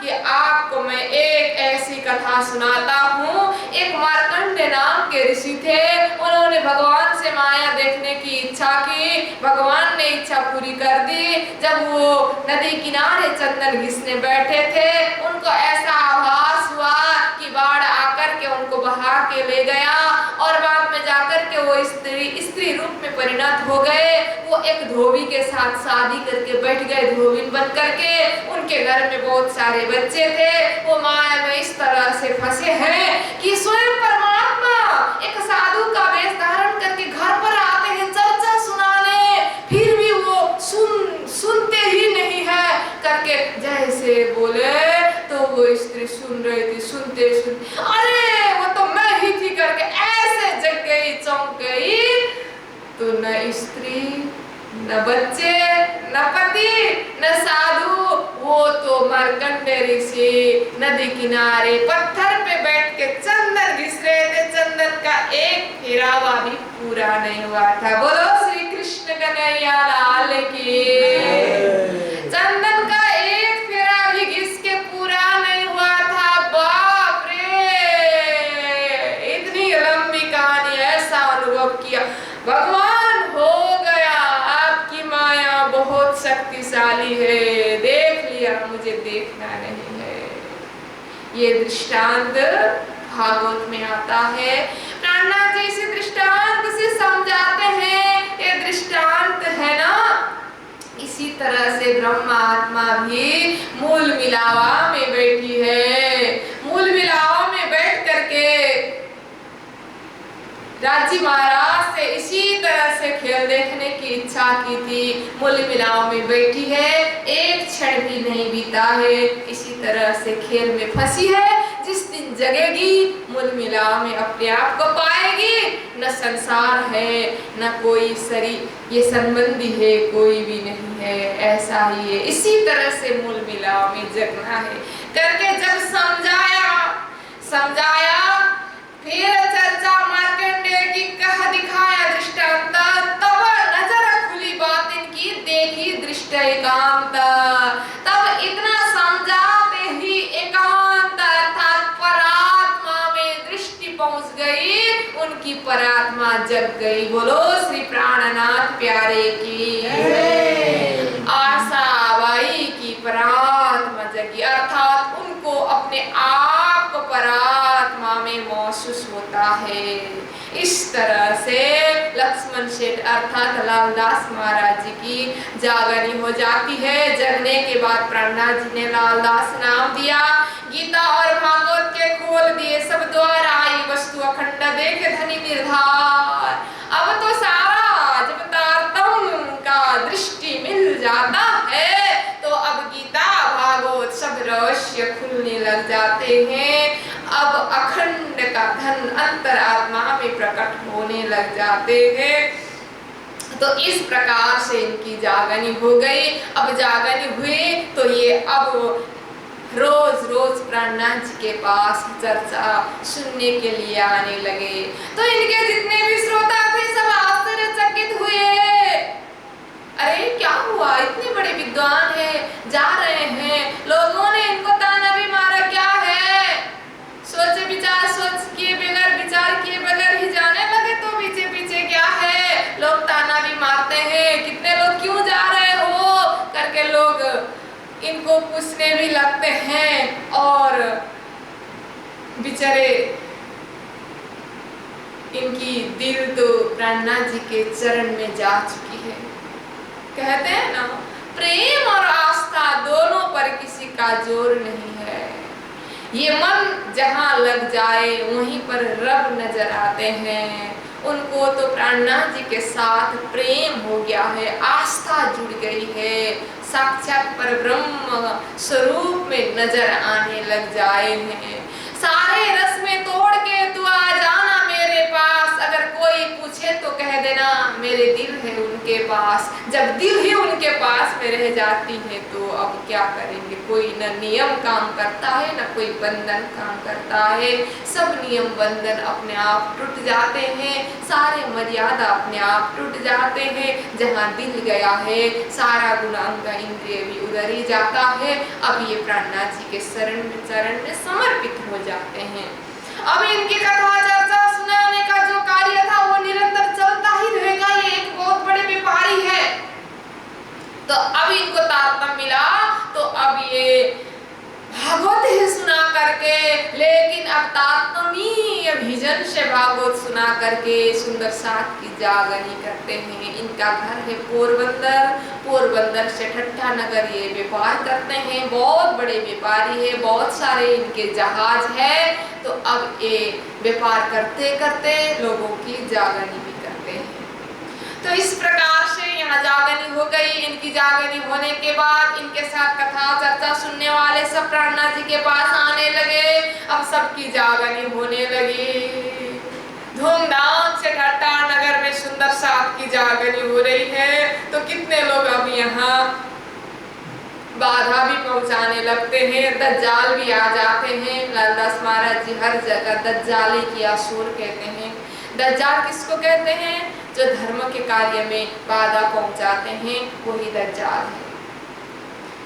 कि आपको मैं एक ऐसी कथा सुनाता हूँ। एक मार्कंडे नाम के ऋषि थे, उन्होंने भगवान से माया देखने की इच्छा की, भगवान ने इच्छा पूरी कर दी। जब वो नदी किनारे चंदन घिसने बैठे थे, उनको ऐसा आभास हुआ कि बाढ़ आकर के उनको बहा के ले गया और बाद में जाकर के वो स्त्री रूप में परिणत हो गए। वो एक धोबी के साथ शादी करके बैठ गए, धोबिन बन करके। उनके घर में बहुत सारे बच्चे थे, वो माया में इस तरह से फंसे हैं कि स्वयं परमात्मा एक साधु का वेश धारण करके घर पर आते हैं चर्चा सुनाने, फिर भी वो सुनते ही नहीं है करके जैसे बोले तो वो स्त्री सुन रही थी, सुनते अरे वो तो मैं ही थी करके ऐसे जग गई, चौंक गई। तो न स्त्री, न बच्चे, न पति, न साधु, वो तो मार्कंडे ऋषि नदी किनारे पत्थर पे बैठ के चंदन घिस रहे थे। चंदन का एक हिरावा भी पूरा नहीं हुआ था। बोलो श्री कृष्ण कन्हैया लाल की। ये दृष्टांत भागवत में आता है। प्राणनाथ जी इसी दृष्टांत से समझाते हैं, ये दृष्टांत है ना, इसी तरह से ब्रह्म आत्मा भी मूल मिलावा में बैठी है। मूल मिलावा में बैठ करके राजी महाराज से इसी तरह से खेल देखने की इच्छा की थी। मूल मिलाव में बैठी है, एक क्षण भी नहीं बीता है, इसी तरह से खेल में फंसी है। जिस दिन जगेगी मूल मिलाव में अपने आप को पाएगी, न संसार है न कोई शरीर, ये संबंधी है कोई भी नहीं है, ऐसा ही है। इसी तरह से मूल मिलाव में जगना है करके जब समझाया फिर चर्चा मार्कंडेय की कह दिखाया दृष्टांत, तब नजर खुली बात इनकी देखी दृष्ट एकांत। तब इतना समझाते ही एकांत अर्थात परात्मा में दृष्टि पहुंच गई, उनकी परात्मा जग गई। बोलो श्री प्राणनाथ प्यारे की, आशाबाई की परात्मा जगी, अर्थात उनको अपने आप को परात्मा में महसूस होता है। इस तरह से लक्ष्मण सेठ अर्थात लालदास महाराज जी की जागनी हो जाती है। जगने के बाद प्राणनाथ जी ने लालदास नाम दिया। गीता और भागवत के खोल दिए सब द्वार, आई वस्तु अखंड देखे धनी निर्धार। अब तो सारा जब तारतम का दृष्टि मिल जाता है तो अब गीता भागवत सब रहस्य खुलने लग जाते हैं। अब अखंड का धन अंतरात्मा में प्रकट होने लग जाते हैं। तो इस प्रकार से इनकी जागनी हो गई। अब जागनी हुई तो ये अब रोज रोज प्राणनाथ जी के पास चर्चा सुनने के लिए आने लगे। तो इनके जितने भी श्रोता थे सब आश्चर्यचकित हुए। अरे क्या हुआ, इतने बड़े विद्वान है, जा रहे हैं, लोगों ने इनको ताना भी मारा, क्या है? सोचे विचार सोच किए बगैर, विचार किए बगैर ही जाने लगे तो पीछे पीछे क्या है, लोग ताना भी मारते हैं, कितने लोग क्यों जा रहे हो करके लोग इनको पूछने भी लगते हैं। और बेचारे इनकी दिल तो प्राणनाथ जी के चरण में जा चुकी है। कहते हैं ना, प्रेम और आस्था दोनों पर किसी का जोर नहीं है। ये मन जहाँ लग जाए वहीं पर रब नजर आते हैं। उनको तो प्राणनाथ जी के साथ प्रेम हो गया है, आस्था जुड़ गई है, साक्षात परब्रह्म स्वरूप में नजर आने लग जाए हैं। सारे रस में तोड़ के तू आ जाना मेरे पास, अगर कोई पूछे तो कह देना मेरे दिल है उनके पास। जब दिल ही उनके पास में रह जाती है तो अब क्या करेंगे? कोई न नियम काम करता है न कोई बंधन काम करता है। सब नियम बंधन अपने आप टूट जाते हैं, सारे मर्यादा अपने आप टूट जाते हैं। जहाँ दिल गया है सारा गुणांग इंद्रिय भी उधर ही जाता है। अब ये प्राणनाथ जी के चरण में समर्पित हो जाते हैं। अब इनकी कथा चर्चा सुनाने का जो कार्य था वो निरंतर चलता ही रहेगा। ये एक बहुत बड़े व्यापारी है। तो अब इनको तारतम्य मिला तो अब ये भागवत ही सुना करके, लेकिन अब तारतम्य विजन से भागवत सुना करके सुंदर साथ की जागनी करते हैं। इनका घर है पोरबंदर से ठट्ठा नगर ये व्यापार करते हैं। बहुत बड़े व्यापारी है, बहुत सारे इनके जहाज है। तो अब ये व्यापार करते करते लोगों की जागनी भी करते हैं। तो इस प्रकार से यहाँ जागनी हो गई। इनकी जागनी होने के बाद इनके साथ कथा चर्चा सुनने वाले सब प्राणनाथ जी के पास आने लगे। अब सबकी जागनी होने लगी। धूमधाम से ठट्ठा नगर में सुंदर साथ की जागनी हो रही है। तो कितने लोग अब यहाँ बाधा भी पहुंचाने लगते हैं। दज्जाल भी आ जाते हैं। लालदास महाराज जी हर जगह दज्जाली की असुर कहते हैं। दज्जाल किसको कहते हैं? जो धर्म के कार्य में बाधा पहुंचाते हैं वही दज्जाल है।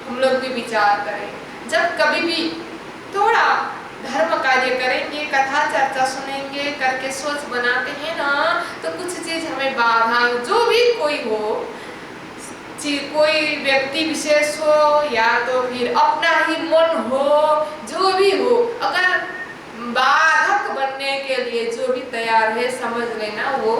हम लोग भी विचार करें, जब कभी भी थोड़ा धर्म कार्य करेंगे, कथा चर्चा सुनेंगे करके सोच बनाते हैं ना, तो कुछ चीज हमें बाधा, जो भी कोई हो, कोई व्यक्ति विशेष हो या तो फिर अपना ही मन हो, जो भी हो, अगर बाधक बनने के लिए जो भी तैयार है, समझ लेना वो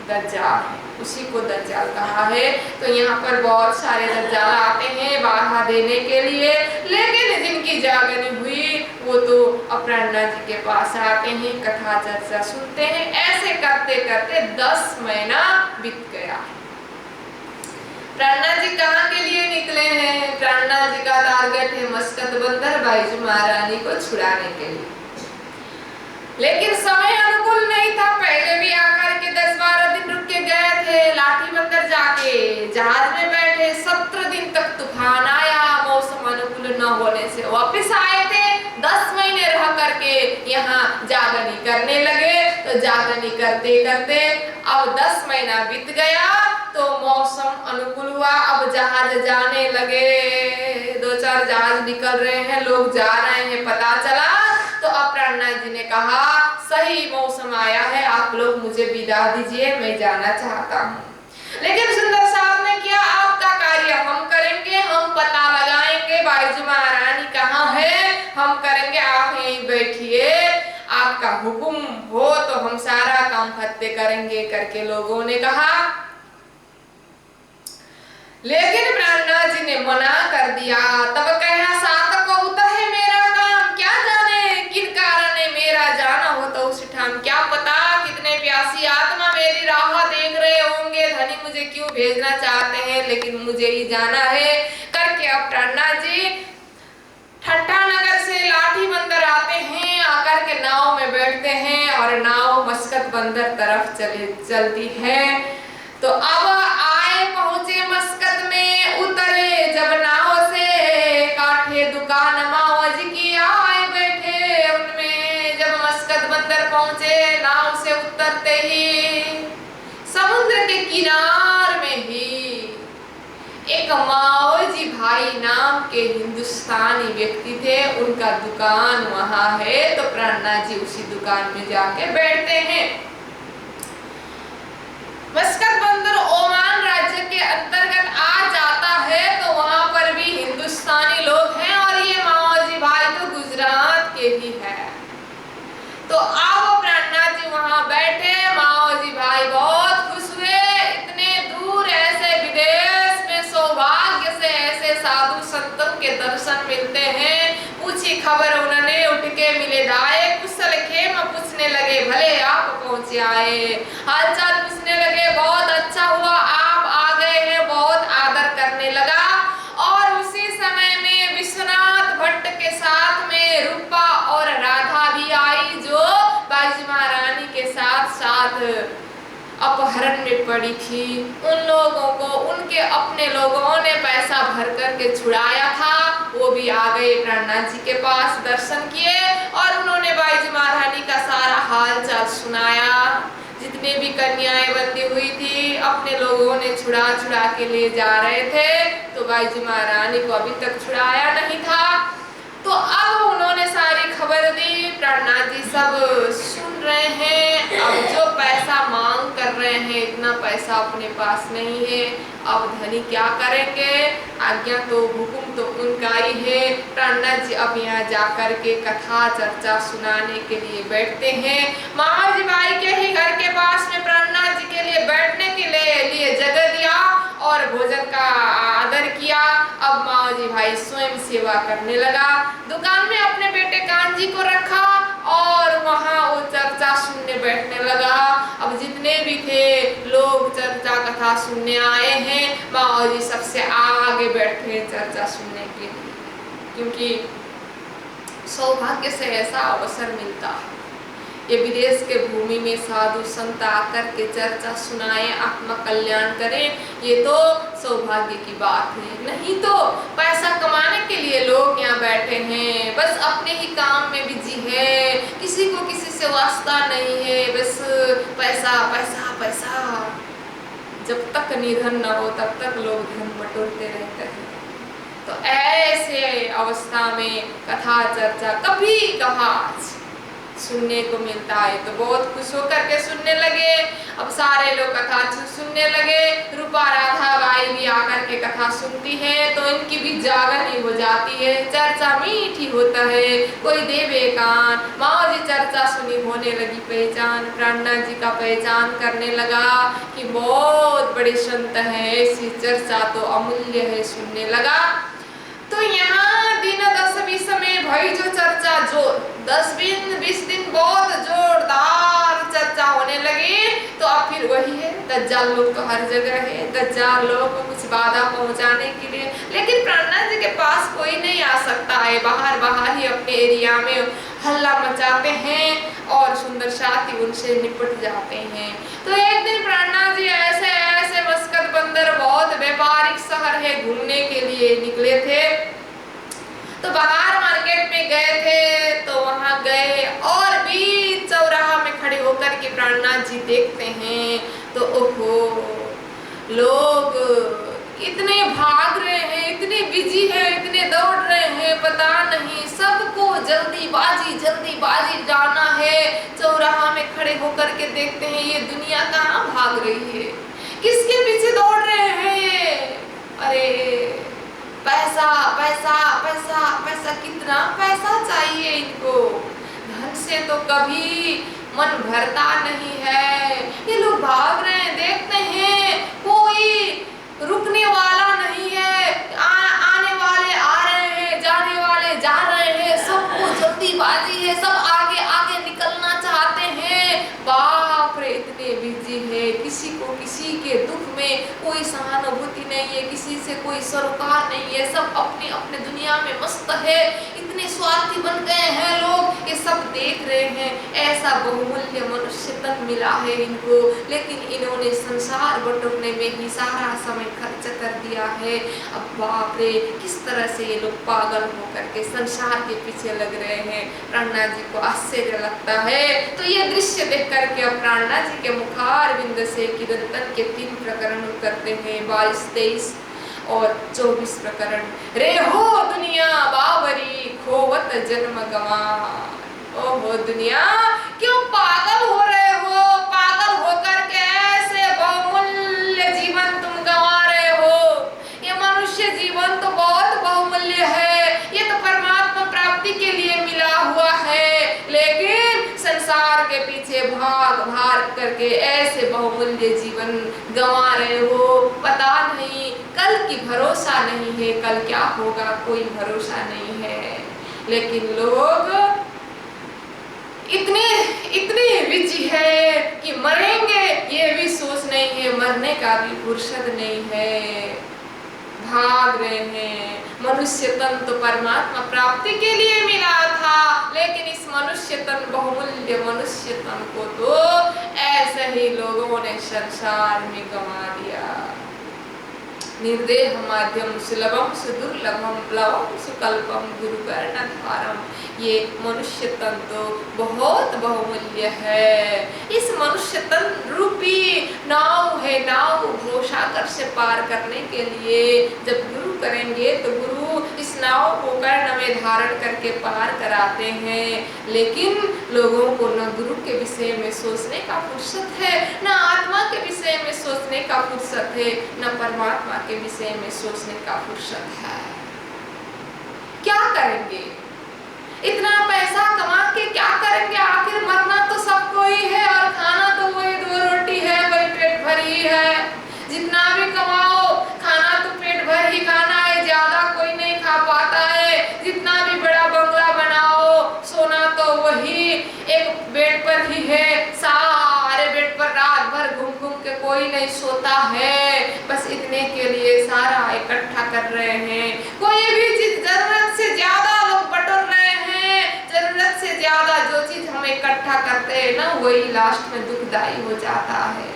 दज्जाल है, उसी को दज्जाल कहा है। तो यहाँ पर बहुत सारे दज्जाल आते हैं बाधा देने के लिए, लेकिन जिनकी जागनी हुई वो तो अपराह्ना जी के पास आते हैं, कथा चर्चा सुनते हैं। ऐसे करते करते 10 महीना बीत गया। प्राणनाथ जी कहाँ के लिए निकले हैं? प्राणनाथ जी का टारगेट है मस्कत बंदर बाईजू महारानी को छुड़ाने के लिए, लेकिन समय अनुकूल नहीं था। पहले भी आकर के 10-12 दिन रुक के गए थे, लाठी बंदर जाके जहाज में बैठे, 17 दिन तक तूफान आया, मौसम अनुकूल न होने से वापस आए थे। 10 महीने रह करके यहाँ जागनी करने लगे। तो जागनी करते करते अब 10 महीना बीत गया, तो मौसम अनुकूल हुआ। अब जहाज जाने लगे, 2-4 जहाज निकल रहे हैं, लोग जा रहे हैं, पता चला। तो अपराह्ना जी ने कहा सही मौसम आया है, आप लोग मुझे विदा दीजिए, मैं जाना चाहता हूँ। लेकिन सुंदर साहब ने किया, आपका कार्य हम करेंगे, हम पता लगाएंगे बाईजू महारानी कहाँ है, हम करेंगे, आप यहीं बैठिए, आपका हुक्म हो तो हम सारा काम फत्ते करेंगे करके लोगों ने कहा। लेकिन प्राणनाथ जी ने मना कर दिया। तब कहा सात को उतर है मेरा काम, क्या जाने किन कारण मेरा जाना हो तो उस ठाम, क्या पता कितने प्यासी आत्मा मेरी राह देख रहे होंगे, धनी मुझे क्यों भेजना चाहते हैं, लेकिन मुझे ही जाना है करके अब प्राणनाथ जी ठट्टा नगर से लाठी बंदर आते हैं, आकर के नाव में बैठते हैं और नाव मस्कत बंदर तरफ चलती है। तो अब आए पहुंचे मस्कत में, उतरे जब नाव से, काठे दुकान मावज की आए बैठे उनमें। जब मस्कत बंदर पहुंचे, नाव से उतरते ही समुद्र के किनार में ही एक मावजी भाई नाम के हिंदुस्तानी व्यक्ति थे, उनका दुकान वहां है। तो प्राणनाथ जी उसी दुकान में जाके बैठते हैं। मस्कत बंदर ओमान राज्य के अंतर्गत आ जाता है, तो वहां पर भी हिंदुस्तानी लोग हैं और ये मावजी भाई तो गुजरात के ही है। तो अब प्राणनाथ जी वहां बैठे, मावजी भाई बहुत खुश हुए, इतने दूर ऐसे विदेश में सौभाग्य से ऐसे साधु संतों के दर्शन मिलते हैं। पूछी खबर उन्होंने, उठ के मिले दाए, कुशल खेम पूछने लगे, भले आप पहुंचे आए, हालचाल पूछने लगे, बहुत अच्छा हुआ आप आ गए हैं, बहुत आदर करने लगा। और उसी समय में विश्वनाथ भट्ट के साथ में रूपा और राधा भी आई, जो बाईजू महारानी के साथ साथ अपहरण में पड़ी थी। उन लोगों को उनके अपने लोगों ने पैसा भर करके छुड़ाया था, वो भी आ गए प्राणनाथ जी के पास, दर्शन किए और उन्होंने बाईजू महारानी का सारा हाल चाल सुनाया। जितने भी कन्याएं बंदी हुई थी, अपने लोगों ने छुड़ा के ले जा रहे थे, तो बाईजू महारानी को अभी तक छुड़ाया नहीं था। तो अब उन्होंने सारी खबर दी, प्राणनाथ जी सब सुन रहे हैं। अब जो पैसा मांग कर रहे हैं, इतना पैसा अपने पास नहीं है, अब धनी क्या करेंगे, आज्ञा तो हुक्म तो उनका ही है। प्राणनाथ जी अब यहाँ जाकर के कथा चर्चा सुनाने के लिए बैठते हैं। मावजी भाई के ही घर के पास में प्राणनाथ जी के लिए बैठने के लिए जगह दिया और भोजन का आदर किया। अब मावजी भाई स्वयं सेवा करने लगा, दुकान में अपने बेटे कांजी को रखा और वहाँ वो चर्चा सुनने बैठने लगा। अब जितने भी थे लोग चर्चा कथा सुनने आए हैं, मावजी सबसे आगे बैठे हैं चर्चा सुनने के लिए, क्योंकि सौभाग्य से ऐसा अवसर मिलता है। ये विदेश के भूमि में साधु संत आकर के चर्चा सुनाए, आत्मा कल्याण करें, ये तो सौभाग्य की बात है। नहीं तो पैसा कमाने के लिए लोग यहाँ बैठे हैं, बस अपने ही काम में बिजी है, किसी को किसी से वास्ता नहीं है, बस पैसा पैसा पैसा। जब तक निधन न हो तब तक लोग धन बटोरते रहते हैं। तो ऐसे अवस्था में कथा चर्चा कभी कभार सुनने को मिलता है, तो बहुत खुश होकर के सुनने लगे। अब सारे लोग कथा सुनने लगे, रूपा राधा बाई भी आकर के सुनती हैं तो इनकी भी जागनी हो जाती है, चर्चा मीठी होता है। कोई देवे कान, माँ जी चर्चा सुनी होने लगी पहचान, प्राणनाथ जी का पहचान करने लगा कि बहुत बड़े संत है, ऐसी चर्चा तो अमूल्य है, सुनने लगा। तो यहाँ दिन 10-20 में भाई जो चर्चा जो 10-20 दिन बहुत जोरदार चर्चा होने लगी। तो अब फिर वही है, दज्जाल लोग तो हर जगह है, दज्जाल लोग को कुछ बाधा पहुंचाने के लिए, लेकिन प्राणनाथ जी के पास कोई नहीं आ सकता है। बाहर ही अपने एरिया में हल्ला मचाते हैं और सुंदर साथी उनसे निपट जाते हैं। तो एक दिन प्राणनाथ जी ऐसे मस्कत बंदर बहुत व्यापारिक शहर है घूमने के लिए निकले थे। तो बाहर मार्केट में गए थे, तो वहां गए और भी चौराहा में खड़े होकर के प्राणनाथ जी देखते हैं तो ओहो, लोग इतने भाग रहे हैं, इतने बिजी है, इतने दौड़ रहे हैं, पता नहीं सबको जल्दीबाजी जाना है। चौराहा में खड़े होकर के देखते हैं ये दुनिया कहाँ भाग रही है, किसके पीछे दौड़ रहे हैं ये? अरे पैसा पैसा पैसा पैसा, कितना पैसा चाहिए इनको, धन से तो कभी मन भरता नहीं है। ये लोग भाग रहे हैं, देखते हैं कोई रुकने वाला नहीं है, आने वाले आ रहे हैं, जाने वाले जा रहे हैं, सबको जल्दीबाजी है, सब आगे आगे निकलना चाहते हैं। बाप रे, इतने बिजी है, किसी को किसी के दुख में कोई सहानुभूति नहीं है, किसी से कोई सरोकार नहीं है, सब अपने अपने दुनिया में मस्त है, इतने स्वार्थी बन गए हैं लोग, ये सब देख रहे हैं। ऐसा बहुमूल्य मनुष्य तन मिला है इनको, लेकिन इन्होंने संसार बटोरने में ही सारा समय खर्च कर दिया है। अब बाप रे, किस तरह से ये लोग पागल होकर के संसार के पीछे लग रहे हैं। प्राणनाथ जी को आश्चर्य लगता है। तो ये दृश्य देख करके अब प्राणनाथ जी के मुखारविंद से किरंतन के 3 प्रकरण उतरते हैं, 22, 23 और 24 प्रकरण। रे हो दुनिया बावरी खोवत जन्म गवा। ओहो दुनिया, क्यों पागल हो रहे हो? पागल होकर के ऐसे बहुमूल्य जीवन तुम गंवा रहे हो। ये मनुष्य जीवन तो बहुत बहुमूल्य है, ये तो परमात्मा प्राप्ति के लिए मिला हुआ है, लेकिन संसार के पीछे भाग करके ऐसे बहुमूल्य जीवन गंवा रहे हो। पता नहीं, कल की भरोसा नहीं है, कल क्या होगा कोई भरोसा नहीं है। लेकिन लोग इतने बिजी है कि मरेंगे ये भी सोच नहीं है, मरने का भी फुर्सत नहीं है, भाग रहे हैं। मनुष्य तन तो परमात्मा प्राप्ति के लिए मिला था, लेकिन इस मनुष्य तन, बहुमूल्य मनुष्य तन को तो ऐसे ही लोगों ने संसार में गंवा दिया। निर्देह माध्यम सुलभम सुदुर्लभम प्लवम सुकल्पम गुरुकर्णधारम। ये मनुष्य तन तो बहुत बहुमूल्य है। इस मनुष्य तन रूपी नाव है, नाव भवसागर से पार करने के लिए जब गुरु करेंगे तो गुरु इस नाव को कर्ण में धारण करके पार कराते हैं। लेकिन लोगों को न गुरु के विषय में सोचने का फुर्सत है, न आत्मा के विषय में सोचने का फुर्सत है, न परमात्मा के विषय में सोचने का फुर्सत है। क्या करेंगे? इतना पैसा कमा के क्या करेंगे? आखिर मरना तो सबको ही है और खाना तो वही 2 रोटी है, वही पेट भर ही है। जितना भी कमाओ, खाना तो पेट भर ही खाना है, ज्यादा कोई नहीं खा पाता है। जितना भी बड़ा बंगला बनाओ, सोना तो वही एक बेड पर ही है, सारे बेड पर रात भर घूम घूम के कोई नहीं सोता है। बस इतने के लिए सारा इकट्ठा कर रहे हैं। कोई भी चीज जरूरत से ज्यादा लोग बटोर रहे हैं, जरूरत से ज्यादा जो चीज हम इकट्ठा करते हैं ना, वही लास्ट में दुखदाई हो जाता है।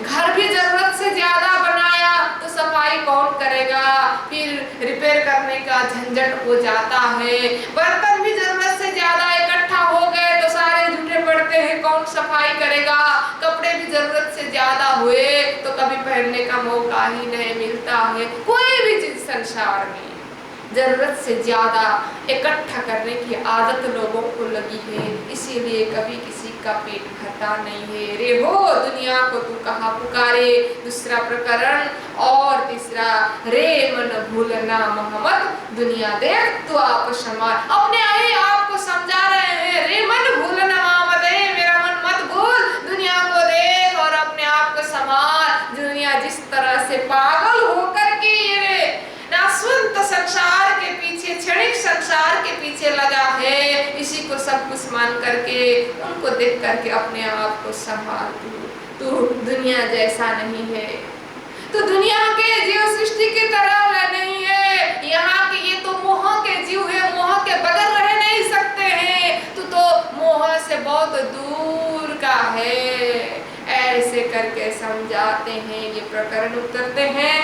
घर भी जरूरत से ज्यादा बनाया तो सफाई कौन करेगा, फिर रिपेयर करने का झंझट हो जाता है। बर्तन भी जरूरत से ज्यादा इकट्ठा हो गए तो सारे जूठे पड़ते हैं, कौन सफाई करेगा। कपड़े भी जरूरत से ज्यादा हुए तो कभी पहनने का मौका ही नहीं मिलता है। कोई भी चीज संसार में जरूरत से ज्यादा इकट्ठा करने की आदत लोगों को लगी है, इसीलिए कभी किसी का पेट भरता नहीं है। रे हो दुनिया को तू कहाँ पुकारे, दूसरा प्रकरण। और तीसरा, रे मन भूलना मोहम्मद, दुनिया देख तू आप संभाल। अपने आई आपको समझा रहे हैं, रे मन भूलना मोहम्मद, मेरा मन मत भूल, दुनिया को देख और अपने आप को संभाल। दुनिया जिस तरह से पागल होकर के ये नासवंत संसार के पीछे, क्षणिक संसार के पीछे लगा है, इसी को सब कुछ मान करके, उनको देख करके अपने आप को संभाल। तू दुनिया जैसा नहीं है, तो दुनिया के जीव सृष्टि की तरह नहीं है। यहाँ के ये तो मोह के जीव है, मोह के बगैर रह नहीं सकते हैं। तू तो मोह से बहुत दूर का है। ऐसे करके समझाते हैं, ये प्रकरण उतरते हैं।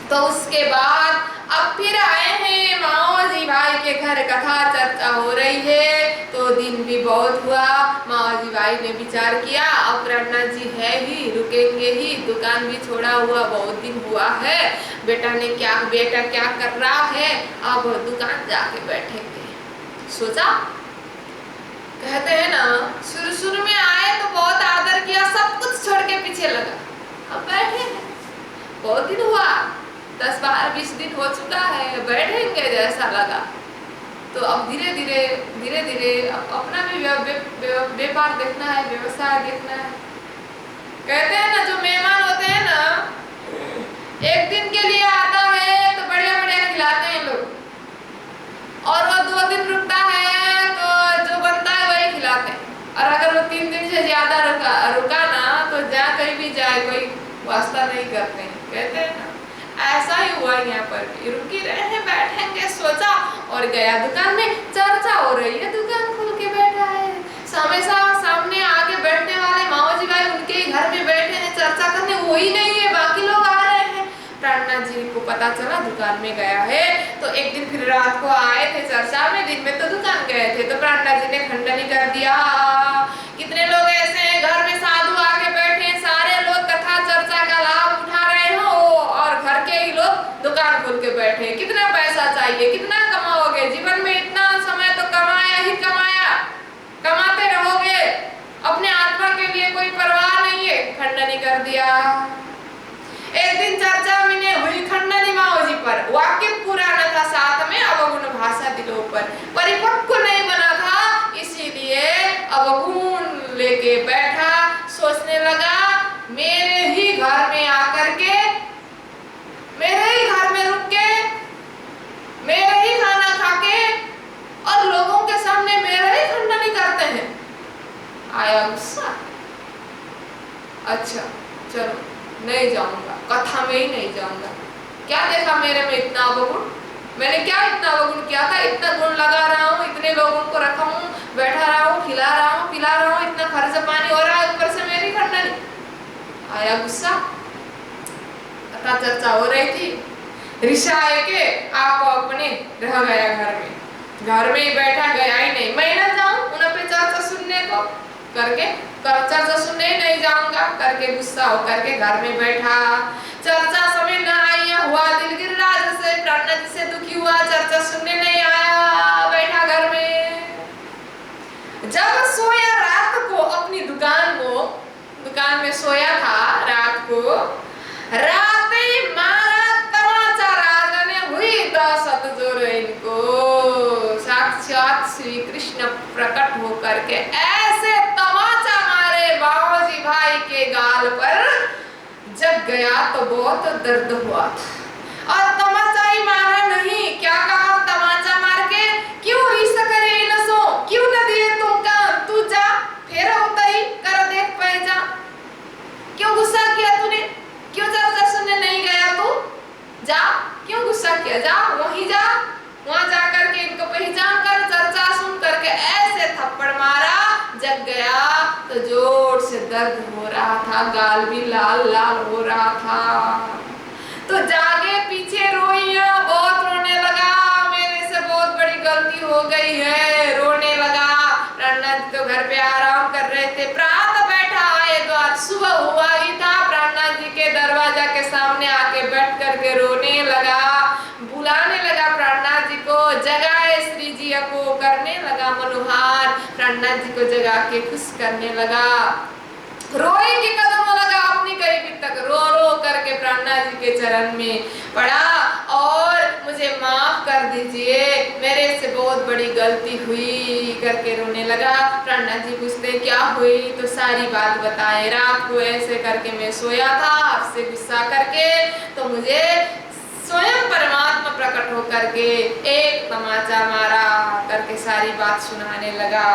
तो उसके बाद अब फिर आए हैं माओजी भाई के घर, कथा चर्चा हो रही है। तो दिन भी बहुत हुआ, माओजी भाई ने विचार किया अब प्रेरणा जी है ही, रुकेंगे ही, दुकान भी छोड़ा हुआ बहुत दिन हुआ है, बेटा क्या कर रहा है, अब दुकान जाके बैठेंगे। सोचा, कहते हैं ना, शुरू में आए तो बहुत आदर किया, सब कुछ छोड़ के पीछे लगा, अब बैठे हैं, बहुत दिन हुआ, 10-12-20 दिन हो चुका है, बैठेंगे जैसा लगा। तो अब धीरे धीरे अपना भी व्यापार देखना है, व्यवसाय देखना है। कहते हैं ना, जो मेहमान होते हैं ना, एक दिन के लिए आता है तो बढ़िया बढ़िया खिलाते हैं लोग, और वो 2 दिन रुकता है तो जो बनता है वही खिलाते हैं। और अगर वो 3 दिन से ज्यादा रुका ना, तो जहाँ कहीं भी जाए कोई वास्ता नहीं करते हैं। कहते हैं ना, ऐसा ही हुआ यहाँ पर भी, रुकी रहे हैं, बैठेंगे सोचा, और गया दुकान में, चर्चा हो रही है, दुकान खोल के बैठा है। हमेशा सामने आके बैठने वाले माओजी भाई उनके ही घर में बैठे हैं चर्चा करने, वही नहीं है, बाकी लोग आ रहे हैं। प्रेरणा जी को पता चला दुकान में गया है, तो एक दिन फिर रात को आए थे चर्चा में, दिन में तो दुकान गए थे। तो प्रेरणा जी ने खंडन ही कर दिया, कितने लोग ऐसे हैं घर में साधु आके बैठे, सारे लोग कथा चर्चा का लाभ उठा रहे हो, और घर के ही लोग दुकान खोल के बैठे। कितना पैसा चाहिए, कितना कमाओगे, जीवन में इतना समय तो कमाया ही कमाया, कमाते रहोगे, अपने आत्मा के लिए कोई परवाह नहीं है। खंडन ही कर दिया। एक दिन चर्चा में हुई खंडनी माओजी पर, वाक्य पूरा न था, साथ में अवगुण भाषा दिलों पर, परिपक्व नहीं बना था, इसीलिए अवगुण लेके बैठा, सोचने लगा मेरे ही घर में आकर के, मेरे ही घर में रुक के, मेरे ही खाना खा के, और लोगों के सामने मेरे ही खंडनी करते हैं। आया गुस्सा, अच्छा चलो नहीं जाऊंगा, कथा में ही नहीं जाऊंगा। क्या देखा मेरे में इतना अवगुण, मैंने क्या इतना अवगुण किया था, इतना गुण लगा रहा हूँ, इतने लोगों को रखा हूँ, बैठा रहा हूँ, खिला रहा हूँ, पिला रहा हूँ, इतना खर्च पानी हो रहा है, ऊपर से मेरी खंडनी। आया गुस्सा, कथा चर्चा हो रही थी, रिशाए के आप अपने रह गया घर में ही बैठा, गया ही नहीं। मैं ना जाऊं उन पे चर्चा सुनने को, करके चर्चा सुनने ही नहीं जाऊंगा करके गुस्सा होकर के घर में बैठा। चर्चा समय न आई, हुआ दिल गिरा जैसे, प्रेरणा जी से दुखी हुआ, चर्चा सुनने नहीं आया, बैठा घर में। जब सोया रात को अपनी दुकान में सोया था रात को, रात ही मारा तमाचा, राजा ने हुई दहशत जोर इनको। साक्षात श्री कृष्ण प्रकट होकर के ऐसे तमाचा मारे बाबूजी भाई के गाल पर, जग गया तो बहुत दर्द हुआ था। और तमाचा ही मारा नहीं, क्या कहा तमाचा मार के, क्यों रिश्ता करे न सो, क्यों न दिए तुमका, तू जा फेरा उतरी कर देख पाए जा। क्यों गुस्सा किया तूने, क्यों चर्चा सुनने नहीं गया तू, जा, क्यों गुस्सा किया, जा वहीं जा, वहां जाकर के इनको पहचान कर चर्चा सुन करके ऐसे थप्पड़ मारा, जग गया तो जोर से दर्द हो रहा था, गाल भी लाल लाल हो रहा था। तो जागे पीछे रोइया, बहुत रोने लगा, मेरे से बहुत बड़ी गलती हो गई है, रोने लगा। प्रेरणा जी तो घर पे आराम कर रहे थे, प्रात बैठा आए द्वार, सुबह हुआ ही था, प्रेरणा जी के दरवाजा के सामने आके बैठ करके रोने लगा, बुलाने लगा प्राणनाथ जी को जगा के खुश करने लगा। रोए के कदम लगा, अपनी करीबी तक रो रो करके प्राणनाथ जी के चरण में पड़ा और मुझे माफ कर दीजिए, मेरे से बहुत बड़ी गलती हुई करके रोने लगा। प्राणनाथ जी पूछते क्या हुई, तो सारी बात बताए। रात को ऐसे करके मैं सोया था, आपसे गुस्सा करके, तो मुझे स्वयं परमात्मा प्रकट होकर के एक तमाचा मारा करके सारी बात सुनाने लगा।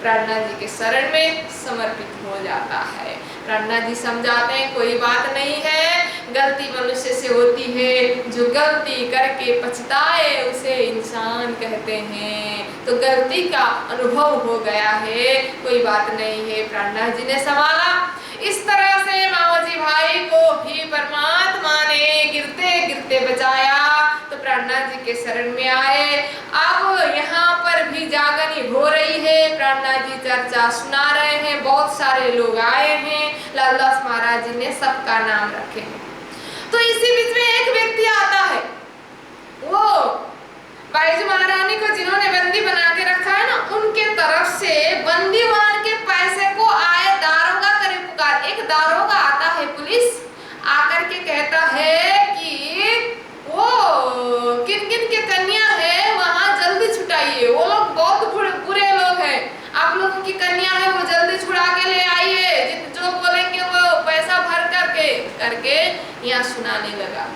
प्राणनाथ जी के शरण में समर्पित हो जाता है। प्राणनाथ जी समझाते हैं कोई बात नहीं है, गलती मनुष्य से होती है, जो गलती करके पछताए उसे इंसान कहते हैं। तो गलती का अनुभव हो गया है, कोई बात नहीं है। प्राणनाथ जी ने संभाला। इस तरह से माओजी भाई को भी परमात्मा ने गिरते गिरते बचाया, तो प्राणनाथ जी के शरण में आए। अब यहाँ पर भी जागनी हो रही है, प्राणनाथ जी चर्चा सुना रहे हैं, बहुत सारे लोग आए हैं। लालदास महाराज जी ने सबका नाम रखे हैं। तो इसी बीच में एक व्यक्ति आता है, वो बाईजी महारानी को जिन्होंने बंदी बना के रखा है ना, उनके तरफ से बंदीवान के पैसे को आए दारोगा करे पुकार। एक दारोगा आता है पुलिस, आकर के कहता है कि वो किन किन के कन्या है वहां जल्दी छुटाइए, वो लोग बहुत बुरे लोग हैं, आप लोगों की कन्या है वो जल्दी छुड़ा के ले आइए, जो बोलेंगे वो पैसा भर करके यहाँ सुनाने लगा।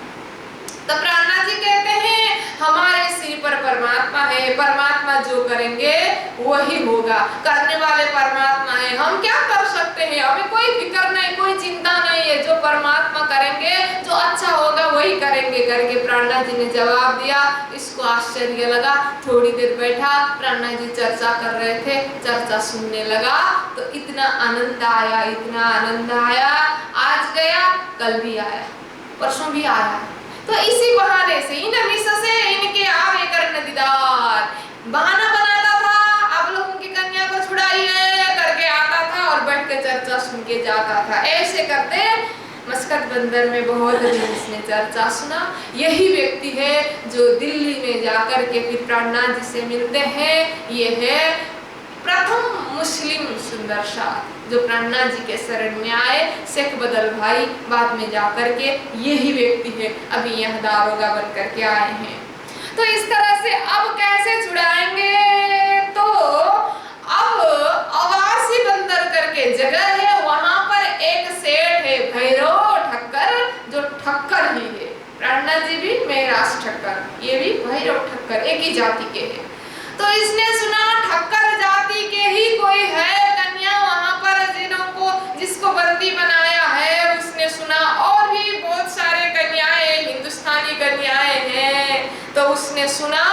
तब प्राणनाथ जी कहते हैं हमारे सिर पर परमात्मा है, परमात्मा जो करेंगे वही होगा, करने वाले परमात्मा है, हम क्या कर सकते हैं, हमें कोई फिक्र नहीं, कोई चिंता नहीं है, जो परमात्मा करेंगे, जो अच्छा होगा वही करेंगे करके प्राणनाथ जी ने जवाब दिया। इसको आश्चर्य लगा, थोड़ी देर बैठा, प्राणनाथ जी चर्चा कर रहे थे, चर्चा सुनने लगा, तो इतना आनंद आया, इतना आनंद आया, आज गया कल भी आया, परसों भी आया। तो इसी बहाने से इन मिस से इनके आवे कर दीदार बहाना बनाता था, आप लोगों की कन्या को छुड़ाइए करके आता था और बैठ के चर्चा सुन के जाता था। ऐसे करते मस्कत बंदर में बहुत दिन इसने चर्चा सुना। यही व्यक्ति है जो दिल्ली में जाकर के फिर प्राणनाथ जी से मिलते हैं। ये है प्रथम मुस्लिम सुंदर शाह जो प्राणनाथ जी के शरण में आए, शेख बदल भाई, बाद में जाकर के यही व्यक्ति है, अभी यह दारोगा बन करके आए हैं। तो इस तरह से अब कैसे छुड़ाएंगे, तो अब अवासी बंदर करके जगह है, वहां पर एक सेठ है भैरव ठक्कर, जो ठक्कर ही है। प्राणनाथ जी भी मेहराज ठक्कर, ये भी भैरव ठक्कर, एक ही जाति के हैं। तो इसने सुना ठक्कर जाति के ही कोई है कन्या वहां पर जिसको बंदी बनाया है, उसने सुना और भी बहुत सारे कन्याएं, हिंदुस्तानी कन्याएं हैं। तो उसने सुना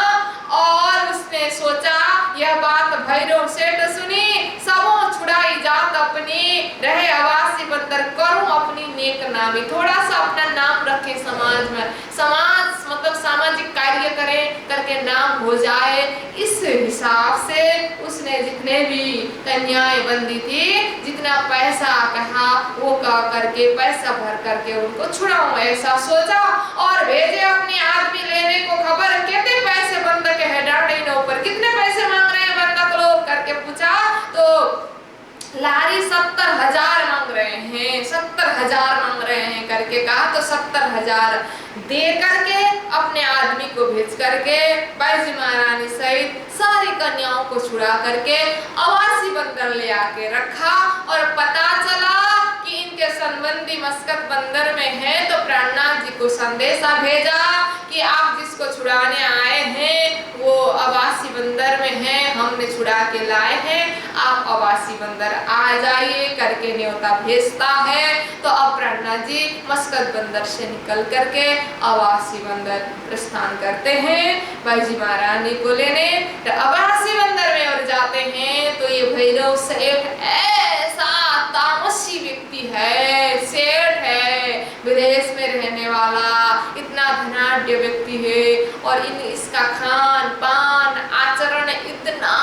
और उसने सोचा यह बात भैरव सेठ सुनी, सबों छुड़ाई जात अपनी, रहे अवासी बंदर करूं अपनी नेक नामी, थोड़ा सा अपना नाम रखे समाज में, समाज मतलब सामाजिक कार्य करें करके नाम हो जाए। इस हिसाब से उसने जितने भी कन्याएं बंदी थी, जितना पैसा कहा वो कह करके पैसा भर करके उनको छुड़ाऊं, ऐसा सोचा और भेजे अपने आदमी लेने को खबर, कहते पैसे बंदक है डांडे ऊपर, कितने पैसे मांग रहे हैं बंदक लोग करके पूछा, तो लारी 70,000 मांग रहे हैं, 70,000 मांग रहे हैं करके कहा। तो 70,000 दे करके अपने आदमी को भेज करके बाईजी महारानी सहित सारी कन्याओं को छुड़ा करके अवासी बंदर ले आके रखा। और पता चला कि इनके संबंधी मस्कत बंदर में है, तो प्राणनाथ जी को संदेशा भेजा कि आप जिसको छुड़ाने आए हैं वो अवासी बंदर में है, हमने छुड़ा के लाए हैं, आप अवासी बंदर आ जाइए करके न्योता भेजता है। तो अब प्राणनाथ जी मस्कत बंदर से निकल करके अवासी बंदर प्रस्थान करते हैं बाईजी महारानी को लेने। तो अवासी बंदर में और जाते हैं तो ये भैरव सेठ ऐसा तामसी व्यक्ति है, सेठ है, विदेश में रहने वाला, इतना धनाढ्य व्यक्ति है और इसका खान पान आचरण इतना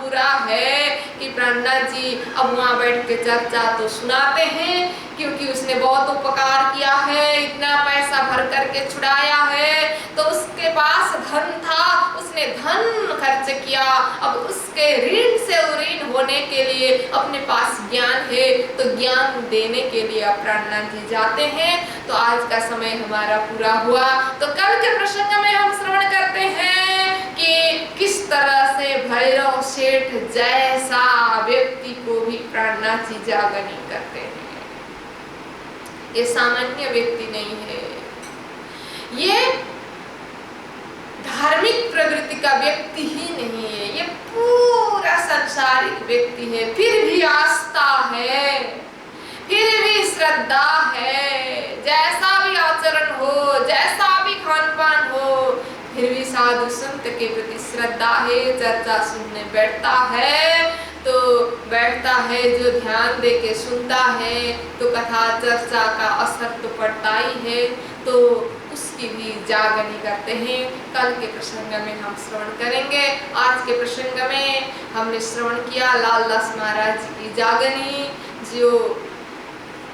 बुरा है कि प्राणनाथ प्राणनाथ जी अब वहाँ बैठ के चर्चा तो सुनाते हैं, क्योंकि उसने बहुत उपकार किया है, इतना पैसा भर करके छुड़ाया है, तो उसके पास धन था, उसने धन खर्च किया, अब उसके ऋण से ऋण होने के लिए अपने पास ज्ञान है, तो ज्ञान देने के लिए प्राणनाथ जी जाते हैं। तो आज का समय हमारा पूरा हुआ, तो कल के प्रसंग में हम श्रवण करते हैं कि किस तरह से भैरव सेठ जैसा व्यक्ति को भी प्राणनाथ जी जागरण करते हैं। ये सामान्य व्यक्ति नहीं है, ये धार्मिक प्रवृत्ति का व्यक्ति ही नहीं है, ये पूरा संसारिक व्यक्ति है, फिर भी आस्था है, फिर भी श्रद्धा है, जैसा भी आचरण हो, जैसा भी खान पान हो, फिर भी साधु संत के प्रति श्रद्धा है, चर्चा सुनने बैठता है, तो बैठता है, जो ध्यान दे के सुनता है, तो कथा चर्चा का असर तो पड़ता ही है, तो उसकी भी जागनी करते हैं। कल के प्रसंग में हम श्रवण करेंगे। आज के प्रसंग में हमने श्रवण किया लाल दास महाराज जी की जागनी, जो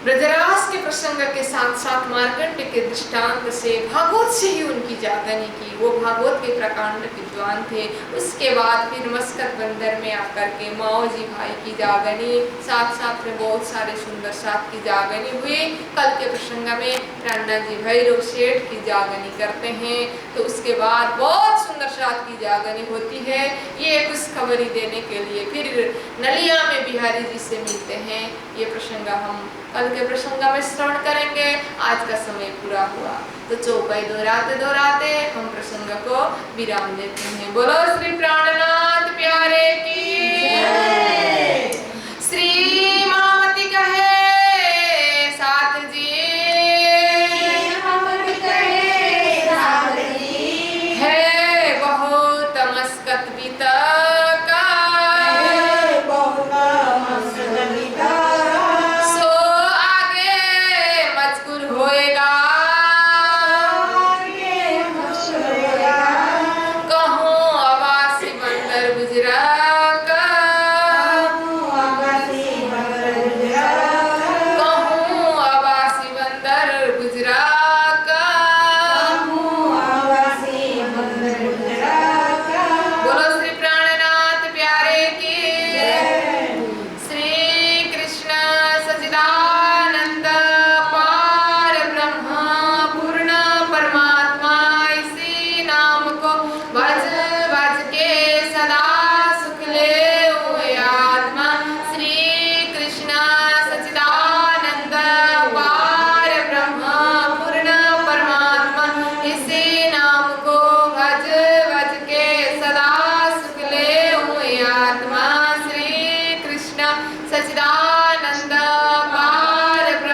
ब्रजराज के प्रसंग के साथ साथ मार्कंड के दृष्टांत से भागवत से ही उनकी जागनी की। वो भागवत के प्रकांड विद्वान थे। उसके बाद फिर मस्कत बंदर में आकर के माओजी भाई की जागनी, साथ साथ में बहुत सारे सुंदर साथ की जागनी हुई। कल के प्रसंग में प्राणनाथ जी भैरव सेठ की जागनी करते हैं, तो उसके बाद बहुत सुंदर साथ की जागनी होती है। ये खुशखबरी देने के लिए फिर नलिया में बिहारी जी से मिलते हैं। ये प्रसंग हम कल के प्रसंग में श्रवण करेंगे। आज का समय पूरा हुआ, तो चौपाई दोहराते दोहराते हम प्रसंग को विराम देते हैं। बोलो श्री प्राणनाथ प्यारे की।